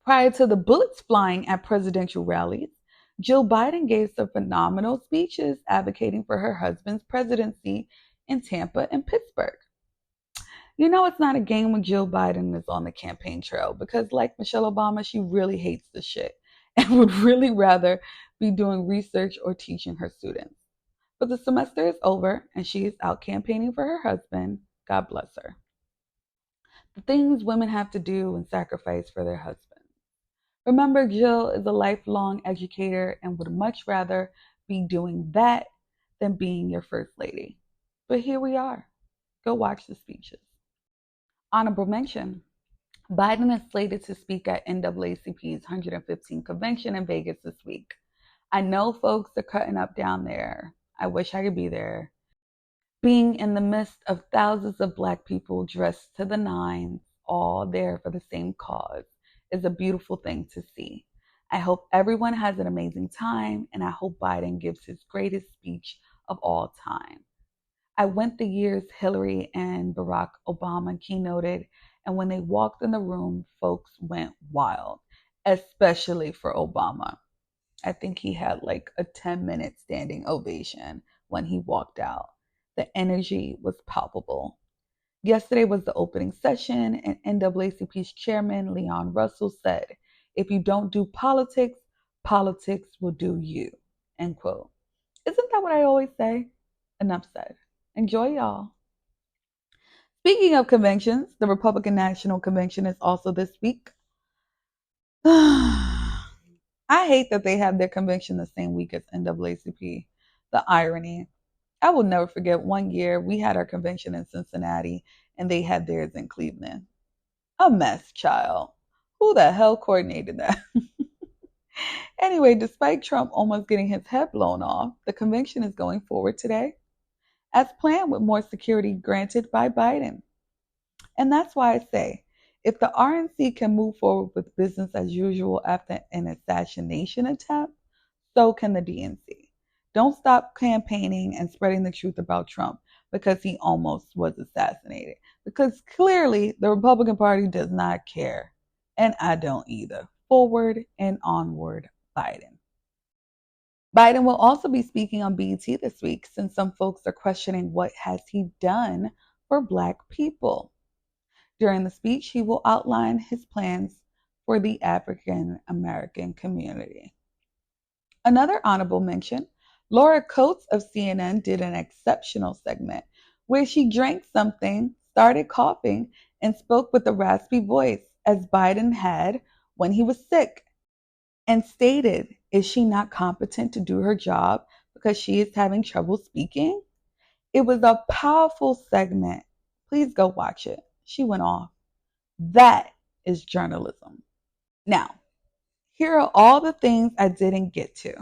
Prior to the bullets flying at presidential rallies, Jill Biden gave some phenomenal speeches advocating for her husband's presidency in Tampa and Pittsburgh. You know, it's not a game when Jill Biden is on the campaign trail because, like Michelle Obama, she really hates the shit and would really rather be doing research or teaching her students. But the semester is over and she is out campaigning for her husband. God bless her. The things women have to do and sacrifice for their husbands. Remember, Jill is a lifelong educator and would much rather be doing that than being your first lady. But here we are. Go watch the speeches. Honorable mention. Biden is slated to speak at NAACP's 115th convention in Vegas this week. I know folks are cutting up down there. I wish I could be there. Being in the midst of thousands of Black people dressed to the nines, all there for the same cause, is a beautiful thing to see. I hope everyone has an amazing time, and I hope Biden gives his greatest speech of all time. I went the years Hillary and Barack Obama keynoted, and when they walked in the room, folks went wild, especially for Obama. I think he had like a 10-minute standing ovation when he walked out. The energy was palpable. Yesterday was the opening session, and NAACP's chairman, Leon Russell, said, "If you don't do politics, politics will do you." End quote. Isn't that what I always say? Enough said. Enjoy, y'all. Speaking of conventions, the Republican National Convention is also this week. I hate that they have their convention the same week as NAACP. The irony. I will never forget one year we had our convention in Cincinnati and they had theirs in Cleveland. A mess, child. Who the hell coordinated that? Anyway, despite Trump almost getting his head blown off, the convention is going forward today as planned with more security granted by Biden. And that's why I say, if the RNC can move forward with business as usual after an assassination attempt, so can the DNC. Don't stop campaigning and spreading the truth about Trump because he almost was assassinated. Because clearly the Republican Party does not care. And I don't either. Forward and onward, Biden. Biden will also be speaking on BET this week since some folks are questioning what has he done for Black people. During the speech, he will outline his plans for the African American community. Another honorable mention, Laura Coates of CNN did an exceptional segment where she drank something, started coughing, and spoke with a raspy voice as Biden had when he was sick, and stated, is she not competent to do her job because she is having trouble speaking? It was a powerful segment. Please go watch it. She went off. That is journalism. Now, here are all the things I didn't get to.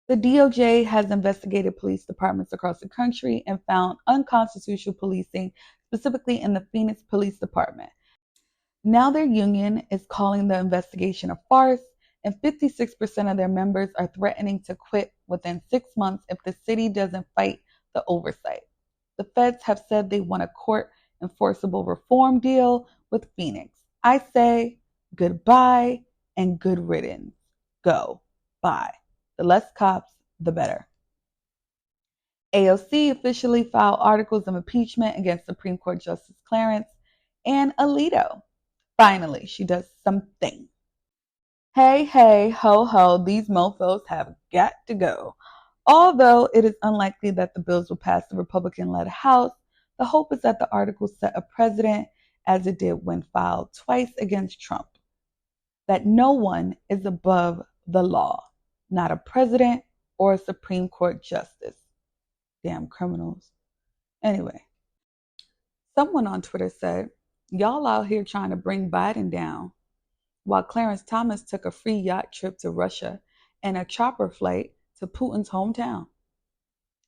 The DOJ has investigated police departments across the country and found unconstitutional policing, specifically in the Phoenix Police Department. Now their union is calling the investigation a farce, and 56% of their members are threatening to quit within 6 months if the city doesn't fight the oversight. The feds have said they want a court enforceable reform deal with Phoenix. I say goodbye and good riddance. Go. Bye. The less cops, the better. AOC officially filed articles of impeachment against Supreme Court Justice Clarence and Alito. Finally, she does something. Hey, hey, ho, ho, these mofos have got to go. Although it is unlikely that the bills will pass the Republican-led House, the hope is that the articles set a precedent, as it did when filed twice against Trump, that no one is above the law, not a president or a Supreme Court justice. Damn criminals. Anyway, someone on Twitter said, y'all out here trying to bring Biden down, while Clarence Thomas took a free yacht trip to Russia and a chopper flight to Putin's hometown.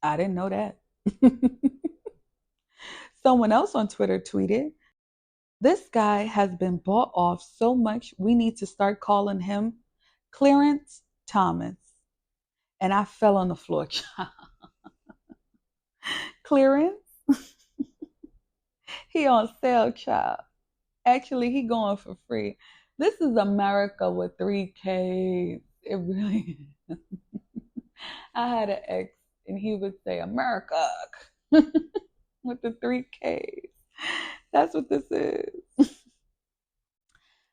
I didn't know that. Someone else on Twitter tweeted, this guy has been bought off so much we need to start calling him Clarence Thomas. And I fell on the floor. Clarence? He on sale, child. Actually, he going for free. This is America with 3 Ks. It really is. I had an ex, and he would say, America, with the 3 Ks. That's what this is.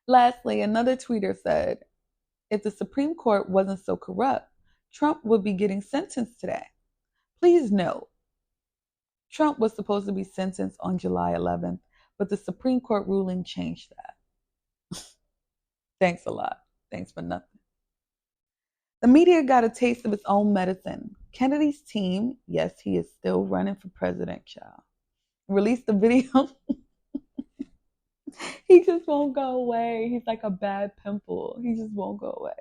Lastly, another tweeter said, if the Supreme Court wasn't so corrupt, Trump would be getting sentenced today. Please note, Trump was supposed to be sentenced on July 11th, but the Supreme Court ruling changed that. Thanks a lot. Thanks for nothing. The media got a taste of its own medicine. Kennedy's team, yes, he is still running for president, child, released a video. He just won't go away. He's like a bad pimple. He just won't go away.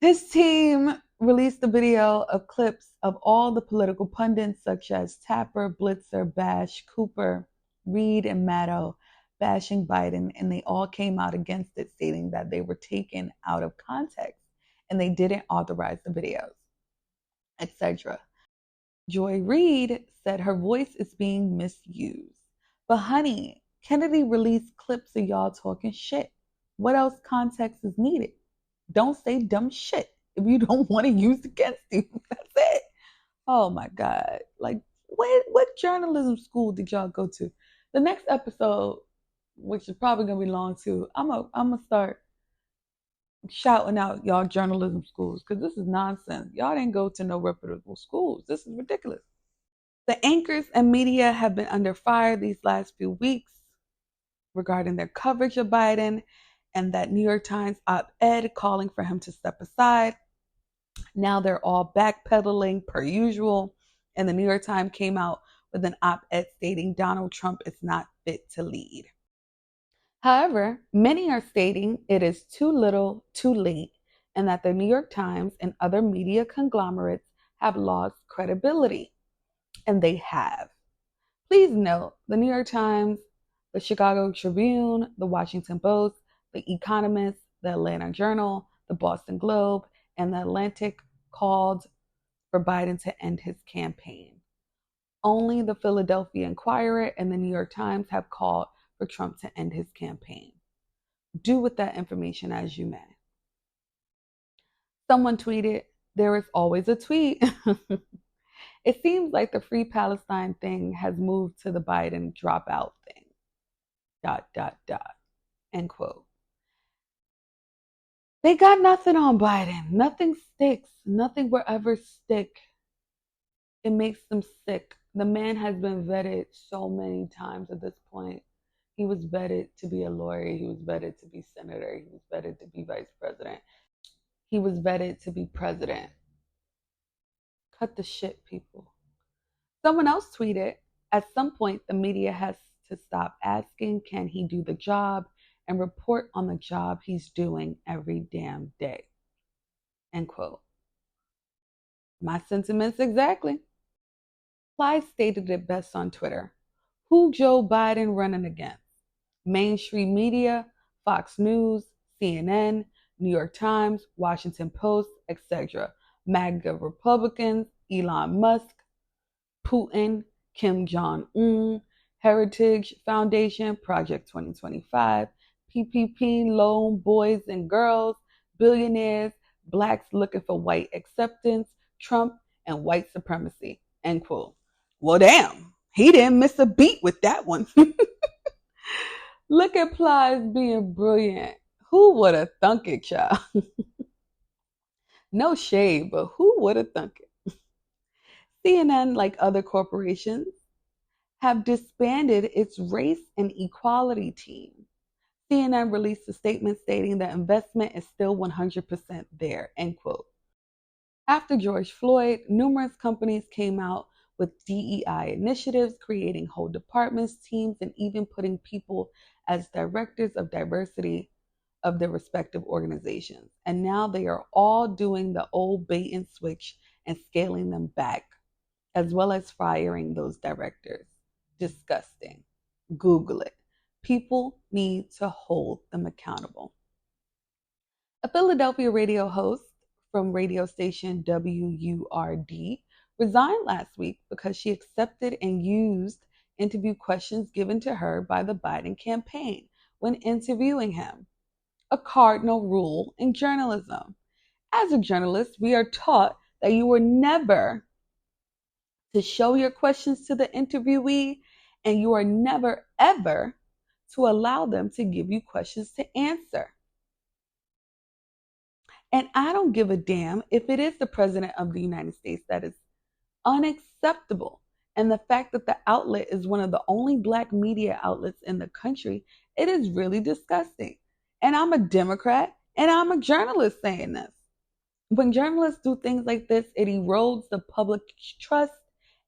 His team released a video of clips of all the political pundits such as Tapper, Blitzer, Bash, Cooper, Reed, and Maddow bashing Biden, and they all came out against it, stating that they were taken out of context and they didn't authorize the videos, etc. Joy Reid said her voice is being misused. But honey, Kennedy released clips of y'all talking shit. What else context is needed? Don't say dumb shit if you don't want to use it against you. That's it. Oh my God. Like, what journalism school did y'all go to? The next episode, which is probably going to be long too, I'm going to start shouting out y'all journalism schools because this is nonsense. Y'all didn't go to no reputable schools. This is ridiculous. The anchors and media have been under fire these last few weeks regarding their coverage of Biden and that New York Times op-ed calling for him to step aside. Now they're all backpedaling per usual, and the New York Times came out with an op-ed stating Donald Trump is not fit to lead. However, many are stating it is too little, too late, and that the New York Times and other media conglomerates have lost credibility. And they have. Please note, the New York Times, the Chicago Tribune, the Washington Post, the Economist, the Atlanta Journal, the Boston Globe, and the Atlantic called for Biden to end his campaign. Only the Philadelphia Inquirer and the New York Times have called for Trump to end his campaign. Do with that information as you may. Someone tweeted, there is always a tweet. It seems like the Free Palestine thing has moved to the Biden dropout thing. ... End quote. They got nothing on Biden. Nothing sticks. Nothing will ever stick. It makes them sick. The man has been vetted so many times at this point. He was vetted to be a lawyer. He was vetted to be senator. He was vetted to be vice president. He was vetted to be president. Cut the shit, people. Someone else tweeted, at some point, the media has to stop asking, can he do the job, and report on the job he's doing every damn day. End quote. My sentiments exactly. Ply stated it best on Twitter. Who Joe Biden running against? Mainstream media, Fox News, CNN, New York Times, Washington Post, etc. MAGA Republicans, Elon Musk, Putin, Kim Jong-un, Heritage Foundation, Project 2025, PPP, loan boys and girls, billionaires, Blacks looking for white acceptance, Trump, and white supremacy. End quote. Well, damn, he didn't miss a beat with that one. Look at Plies being brilliant. Who would have thunk it, child? No shade, but who would have thunk it? CNN, like other corporations, have disbanded its race and equality team. CNN released a statement stating that investment is still 100% there, end quote. After George Floyd, numerous companies came out with DEI initiatives, creating whole departments, teams, and even putting people as directors of diversity of their respective organizations. And now they are all doing the old bait and switch and scaling them back, as well as firing those directors. Disgusting. Google it. People need to hold them accountable. A Philadelphia radio host from radio station WURD resigned last week because she accepted and used interview questions given to her by the Biden campaign when interviewing him, a cardinal rule in journalism. As a journalist, we are taught that you are never to show your questions to the interviewee, and you are never, ever to allow them to give you questions to answer. And I don't give a damn if it is the President of the United States. That is unacceptable. And the fact that the outlet is one of the only Black media outlets in the country, it is really disgusting. And I'm a Democrat and I'm a journalist saying this. When journalists do things like this, it erodes the public trust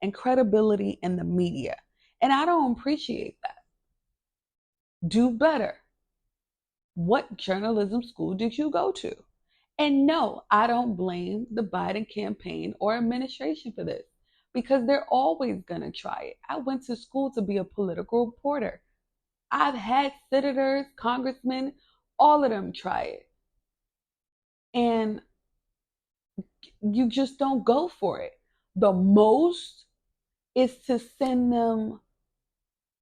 and credibility in the media. And I don't appreciate that. Do better. What journalism school did you go to? And no, I don't blame the Biden campaign or administration for this, because they're always going to try it. I went to school to be a political reporter. I've had senators, congressmen, all of them try it. And you just don't go for it. The most is to send them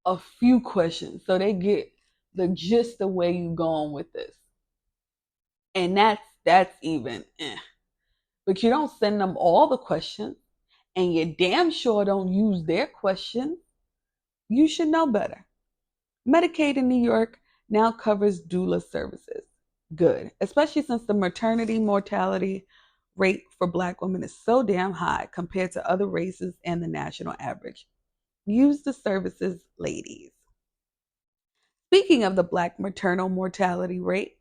a few questions so they get the gist of where you're going with this. And that's even But you don't send them all the questions, and you damn sure don't use their questions. You should know better. Medicaid in New York now covers doula services. Good, especially since the maternity mortality rate for Black women is so damn high compared to other races and the national average. Use the services, ladies. Speaking of the Black maternal mortality rate,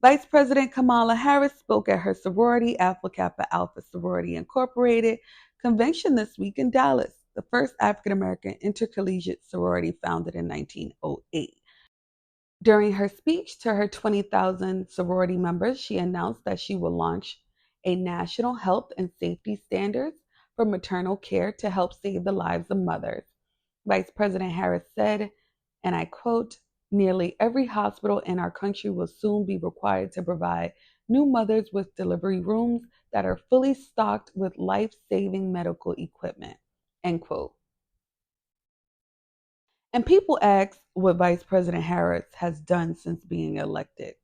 Vice President Kamala Harris spoke at her sorority, Alpha Kappa Alpha Sorority Incorporated, convention this week in Dallas, the first African American intercollegiate sorority founded in 1908. During her speech to her 20,000 sorority members, she announced that she will launch a national health and safety standards for maternal care to help save the lives of mothers. Vice President Harris said, and I quote, "Nearly every hospital in our country will soon be required to provide new mothers with delivery rooms that are fully stocked with life-saving medical equipment." End quote. And people ask what Vice President Harris has done since being elected.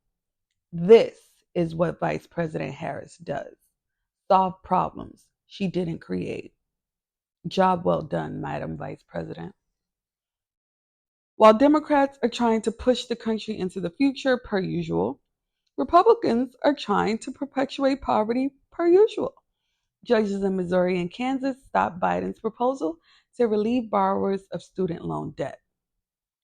This is what Vice President Harris does: solve problems she didn't create. Job well done, Madam Vice President. While Democrats are trying to push the country into the future per usual, Republicans are trying to perpetuate poverty per usual. Judges in Missouri and Kansas stopped Biden's proposal to relieve borrowers of student loan debt.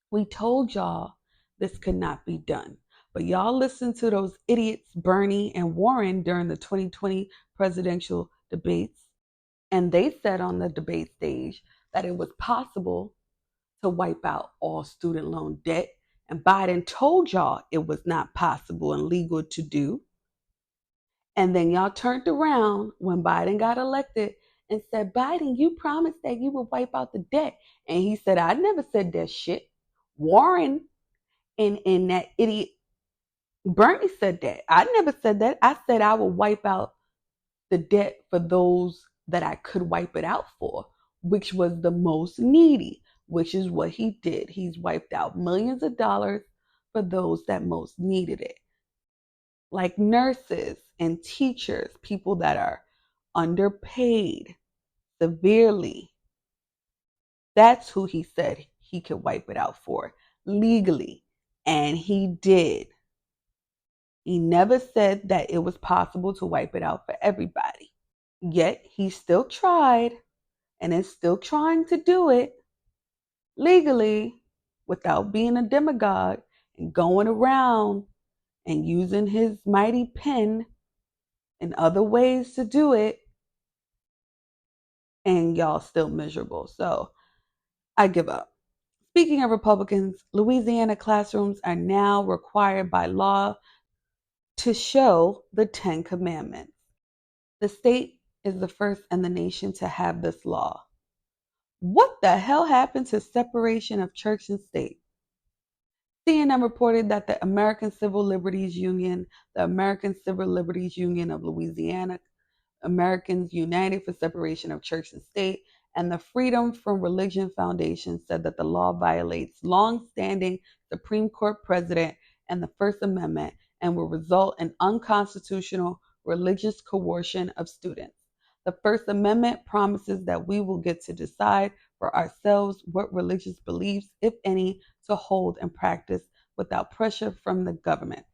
We told y'all this could not be done, but y'all listened to those idiots Bernie and Warren during the 2020 presidential debates, and they said on the debate stage that it was possible to wipe out all student loan debt, and Biden told y'all it was not possible and legal to do. And then y'all turned around when Biden got elected and said, "Biden, you promised that you would wipe out the debt." And he said, "I never said that shit." Warren and that idiot Bernie said that. I never said that. I said I would wipe out the debt for those that I could wipe it out for, which was the most needy, which is what he did. He's wiped out millions of dollars for those that most needed it, like nurses and teachers, people that are underpaid severely, that's who he said he could wipe it out for legally. And he did. He never said that it was possible to wipe it out for everybody. Yet he still tried and is still trying to do it legally without being a demagogue and going around and using his mighty pen and other ways to do it. And y'all still miserable. So I give up. Speaking of Republicans, Louisiana classrooms are now required by law to show the Ten Commandments. The state is the first in the nation to have this law. What the hell happened to separation of church and state? CNN reported that the American Civil Liberties Union, the American Civil Liberties Union of Louisiana, Americans United for Separation of Church and State, and the Freedom from Religion Foundation said that the law violates long-standing Supreme Court precedent and the First Amendment and will result in unconstitutional religious coercion of students. The First Amendment promises that we will get to decide for ourselves what religious beliefs, if any, to hold and practice without pressure from the government.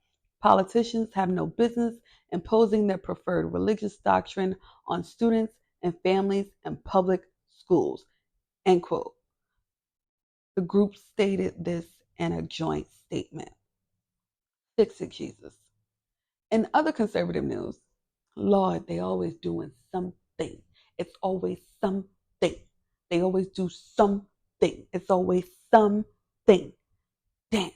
Politicians have no business imposing their preferred religious doctrine on students and families in public schools. End quote. The group stated this in a joint statement. Fix it, Jesus. In other conservative news, Lord, they always doing something. It's always something. They always do something. It's always something. Damn.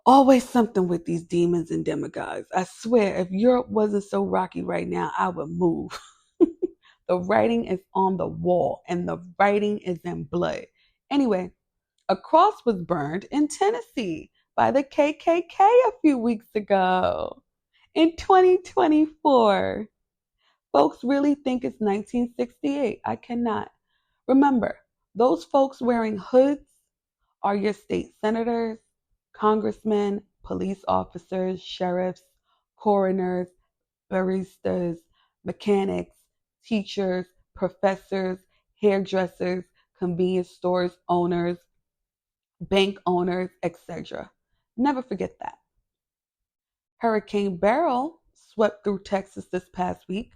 Always something with these demons and demagogues. I swear, if Europe wasn't so rocky right now, I would move. The writing is on the wall, and the writing is in blood. Anyway, a cross was burned in Tennessee by the KKK a few weeks ago. In 2024. Folks really think it's 1968. I cannot. Remember, those folks wearing hoods are your state senators, congressmen, police officers, sheriffs, coroners, baristas, mechanics, teachers, professors, hairdressers, convenience stores owners, bank owners, etc. Never forget that. Hurricane Beryl swept through Texas this past week,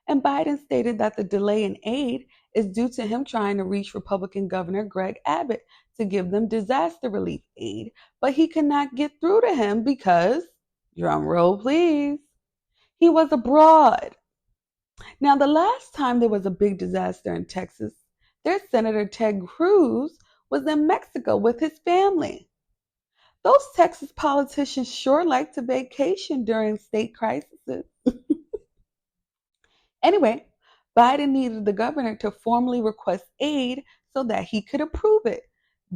and Biden stated that the delay in aid is due to him trying to reach Republican Governor Greg Abbott to give them disaster relief aid, but he could not get through to him because, drum roll please, he was abroad. Now, the last time there was a big disaster in Texas, their Senator Ted Cruz was in Mexico with his family. Those Texas politicians sure like to vacation during state crises. Anyway, Biden needed the governor to formally request aid so that he could approve it.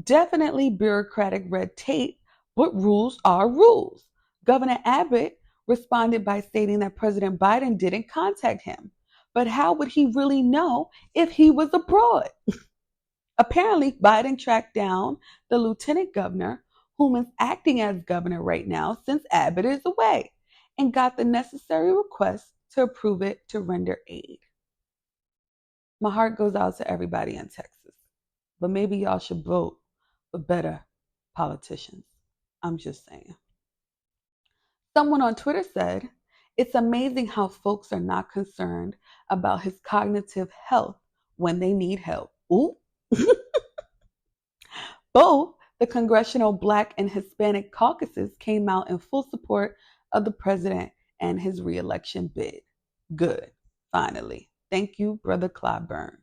Definitely bureaucratic red tape, but rules are rules. Governor Abbott responded by stating that President Biden didn't contact him. But how would he really know if he was abroad? Apparently, Biden tracked down the lieutenant governor, whom is acting as governor right now since Abbott is away, and got the necessary request to approve it to render aid. My heart goes out to everybody in Texas, but maybe y'all should vote for better politicians. I'm just saying. Someone on Twitter said, "It's amazing how folks are not concerned about his cognitive health when they need help." Ooh. Both the Congressional Black and Hispanic caucuses came out in full support of the president and his re-election bid. Good, finally. Thank you, Brother Clyburn.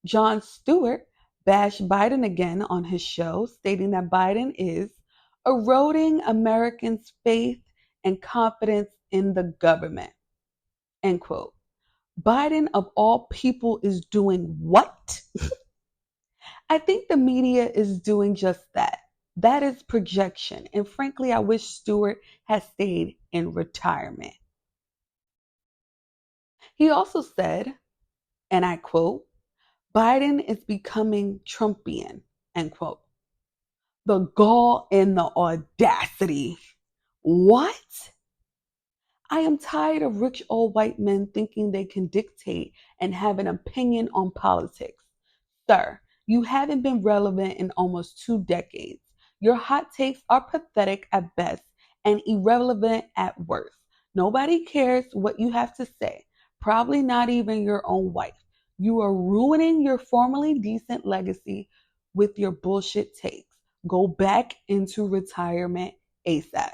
Jon Stewart bashed Biden again on his show, stating that Biden is eroding Americans' faith and confidence in the government. End quote. Biden, of all people, is doing what? I think the media is doing just that. That is projection. And frankly, I wish Stewart had stayed in retirement. He also said, and I quote, "Biden is becoming Trumpian," end quote. The gall and the audacity. What? I am tired of rich old white men thinking they can dictate and have an opinion on politics. Sir, you haven't been relevant in almost 2 decades. Your hot takes are pathetic at best and irrelevant at worst. Nobody cares what you have to say, probably not even your own wife. You are ruining your formerly decent legacy with your bullshit takes. Go back into retirement ASAP.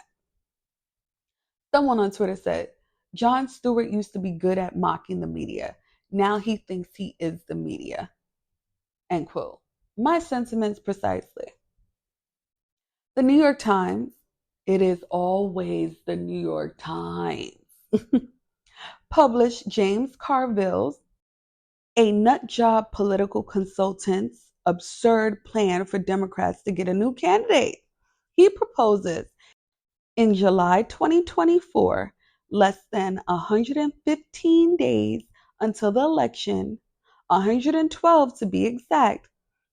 Someone on Twitter said, Jon Stewart used to be good at mocking the media. Now he thinks he is the media. End quote. My sentiments precisely. The New York Times, it is always the New York Times, published James Carville's A Nut Job Political Consultant's Absurd Plan for Democrats to Get a New Candidate. He proposes in July 2024, less than 115 days until the election, 112 to be exact,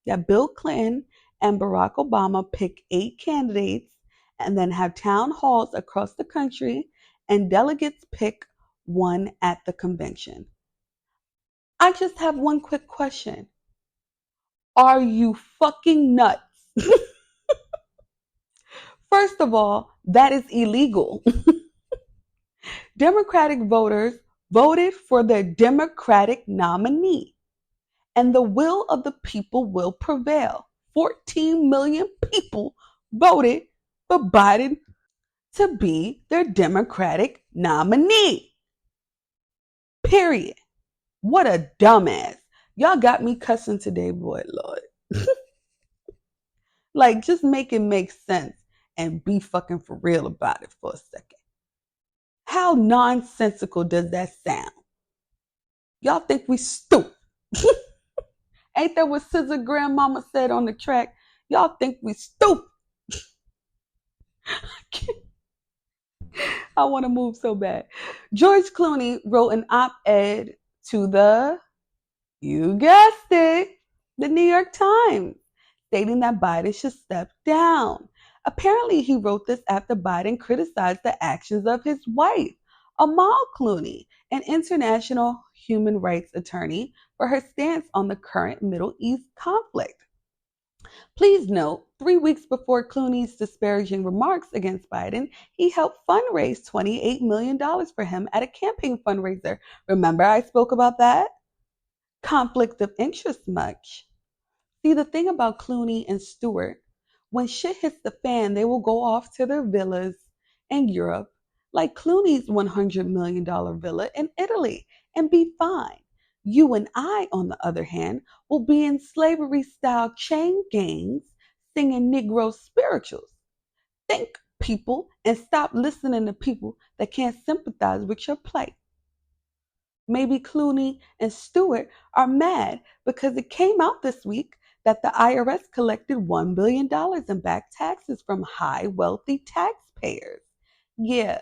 that Bill Clinton and Barack Obama pick 8 candidates and then have town halls across the country and delegates pick one at the convention. I just have one quick question. Are you fucking nuts? First of all, that is illegal. Democratic voters voted for the Democratic nominee, and the will of the people will prevail. 14 million people voted for Biden to be their Democratic nominee. Period. What a dumbass. Y'all got me cussing today, boy, Lord. Like, just make it make sense and be fucking for real about it for a second. How nonsensical does that sound? Y'all think we stupid. Ain't that what Scissor Grandmama said on the track? Y'all think we stupid. I want to move so bad. George Clooney wrote an op-ed to you guessed it, the New York Times, stating that Biden should step down. Apparently, he wrote this after Biden criticized the actions of his wife, Amal Clooney, an international human rights attorney, for her stance on the current Middle East conflict. Please note, 3 weeks before Clooney's disparaging remarks against Biden, he helped fundraise $28 million for him at a campaign fundraiser. Remember I spoke about that? Conflict of interest much? See, the thing about Clooney and Stewart, when shit hits the fan, they will go off to their villas in Europe, like Clooney's $100 million villa in Italy, and be fine. You and I, on the other hand, will be in slavery-style chain gangs singing Negro spirituals. Think, people, and stop listening to people that can't sympathize with your plight. Maybe Clooney and Stewart are mad because it came out this week that the IRS collected $1 billion in back taxes from high wealthy taxpayers. Yeah,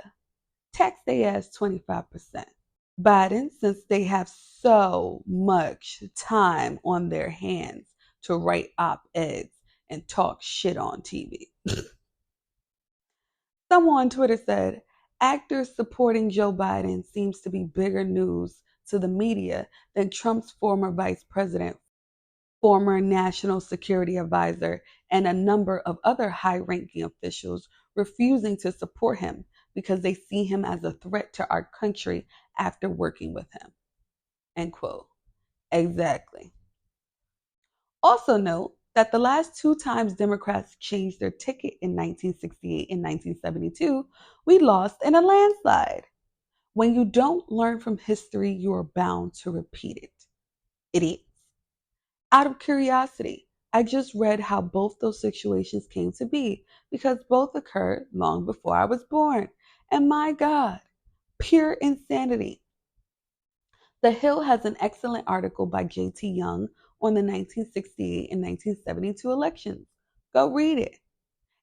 tax their ass 25%. Biden, since they have so much time on their hands to write op-eds and talk shit on TV. Someone on Twitter said, actors supporting Joe Biden seems to be bigger news to the media than Trump's former vice president, former national security advisor, and a number of other high-ranking officials refusing to support him because they see him as a threat to our country after working with him. End quote. Exactly. Also note that the last 2 times Democrats changed their ticket in 1968 and 1972, we lost in a landslide. When you don't learn from history, you are bound to repeat it. Idiots. Out of curiosity, I just read how both those situations came to be because both occurred long before I was born. And my God, pure insanity. The Hill has an excellent article by J.T. Young on the 1968 and 1972 elections. Go read it.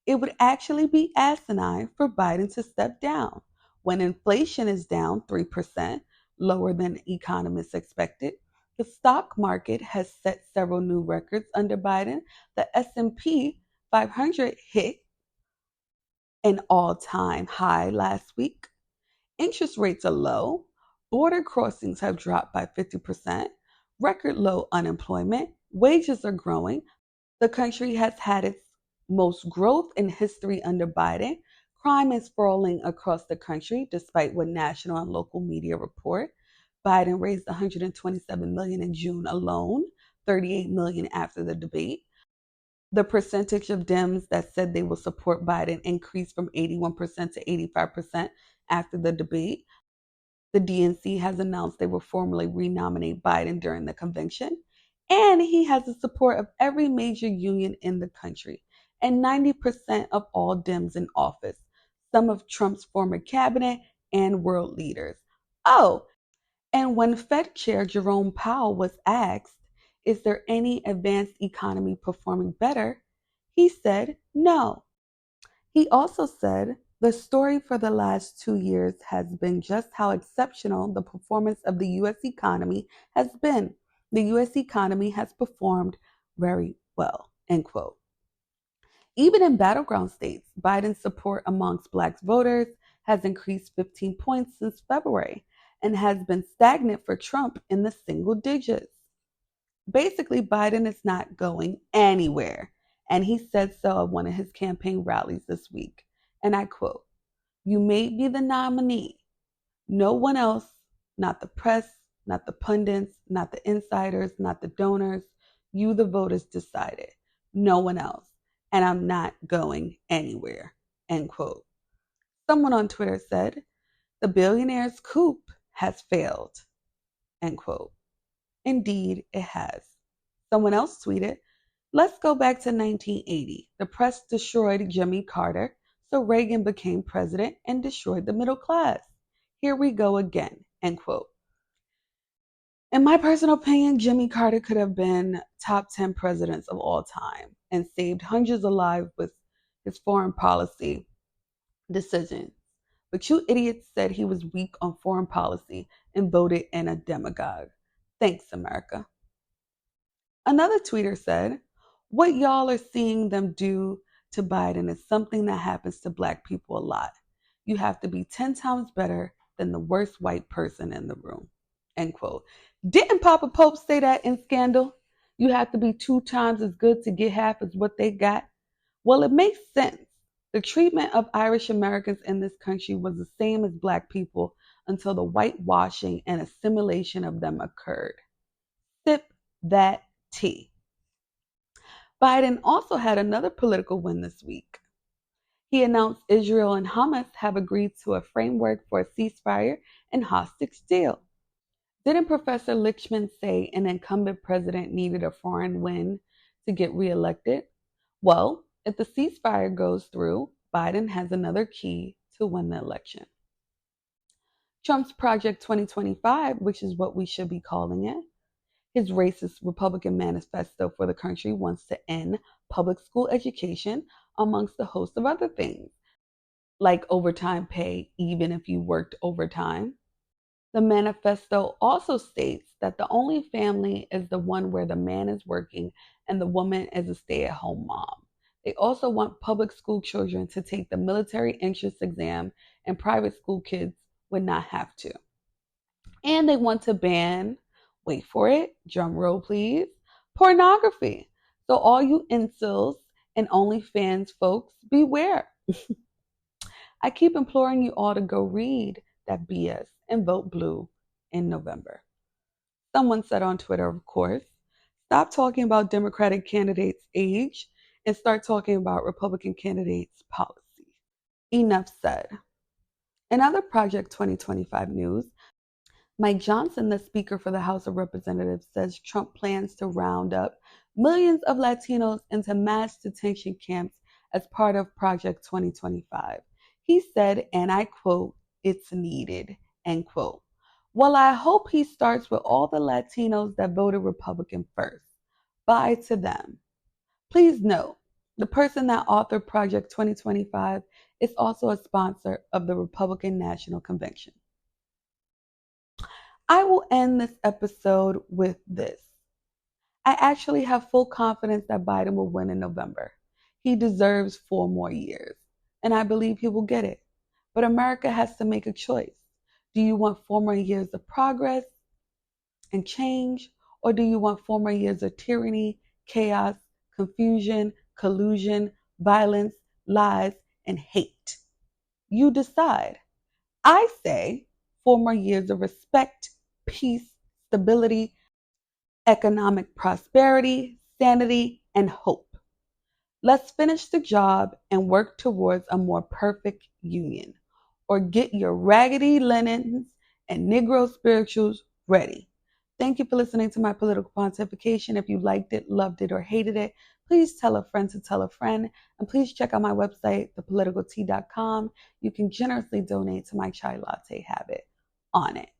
It would actually be asinine for Biden to step down when inflation is down 3%, lower than economists expected. The stock market has set several new records under Biden. The S&P 500 hit an all-time high last week. Interest rates are low. Border crossings have dropped by 50%. Record low unemployment. Wages are growing. The country has had its most growth in history under Biden. Crime is falling across the country, despite what national and local media report. Biden raised $127 million in June alone, $38 million after the debate. The percentage of Dems that said they will support Biden increased from 81% to 85% after the debate. The DNC has announced they will formally renominate Biden during the convention, and he has the support of every major union in the country and 90% of all Dems in office, some of Trump's former cabinet and world leaders. Oh, and when Fed Chair Jerome Powell was asked, is there any advanced economy performing better? He said no. He also said, the story for the last 2 years has been just how exceptional the performance of the U.S. economy has been. The U.S. economy has performed very well, end quote. Even in battleground states, Biden's support amongst Black voters has increased 15 points since February and has been stagnant for Trump in the single digits. Basically, Biden is not going anywhere. And he said so at one of his campaign rallies this week. And I quote, "You may be the nominee. No one else, not the press, not the pundits, not the insiders, not the donors. You, the voters, decided. No one else. And I'm not going anywhere." End quote. Someone on Twitter said, "The billionaire's coup has failed." End quote. Indeed, it has. Someone else tweeted, "Let's go back to 1980. The press destroyed Jimmy Carter, so Reagan became president and destroyed the middle class. Here we go again." End quote. In my personal opinion, Jimmy Carter could have been top 10 presidents of all time and saved hundreds of lives with his foreign policy decisions. But you idiots said he was weak on foreign policy and voted in a demagogue. Thanks, America. Another tweeter said, "What y'all are seeing them do to Biden is something that happens to Black people a lot. You have to be 10 times better than the worst white person in the room." End quote. Didn't Papa Pope say that in Scandal? You have to be 2 times as good to get half as what they got. Well, it makes sense. The treatment of Irish Americans in this country was the same as Black people until the whitewashing and assimilation of them occurred. Sip that tea. Biden also had another political win this week. He announced Israel and Hamas have agreed to a framework for a ceasefire and hostage deal. Didn't Professor Lichtman say an incumbent president needed a foreign win to get reelected? Well, if the ceasefire goes through, Biden has another key to win the election. Trump's Project 2025, which is what we should be calling it, his racist Republican manifesto for the country, wants to end public school education, amongst a host of other things, like overtime pay, even if you worked overtime. The manifesto also states that the only family is the one where the man is working and the woman is a stay-at-home mom. They also want public school children to take the military entrance exam, and private school kids would not have to. And they want to ban, wait for it, drum roll please, pornography. So all you incels and OnlyFans folks, beware. I keep imploring you all to go read that BS and vote blue in November. Someone said on Twitter, of course, stop talking about Democratic candidates' age and start talking about Republican candidates' policy. Enough said. In other Project 2025 news, Mike Johnson, the Speaker for the House of Representatives, says Trump plans to round up millions of Latinos into mass detention camps as part of Project 2025. He said, and I quote, "It's needed," end quote. Well, I hope he starts with all the Latinos that voted Republican first. Bye to them. Please note, the person that authored Project 2025 is also a sponsor of the Republican National Convention. I will end this episode with this. I actually have full confidence that Biden will win in November. He deserves 4 more years. and I believe he will get it. But America has to make a choice. Do you want 4 more years of progress and change, or do you want 4 more years of tyranny, chaos, confusion, collusion, violence, lies, and hate? You decide. I say 4 more years of respect, peace, stability, economic prosperity, sanity, and hope. Let's finish the job and work towards a more perfect union. Or get your raggedy linens and Negro spirituals ready. Thank you for listening to my political pontification. If you liked it, loved it, or hated it, please tell a friend to tell a friend. And please check out my website, thepoliticaltea.com. You can generously donate to my chai latte habit on it.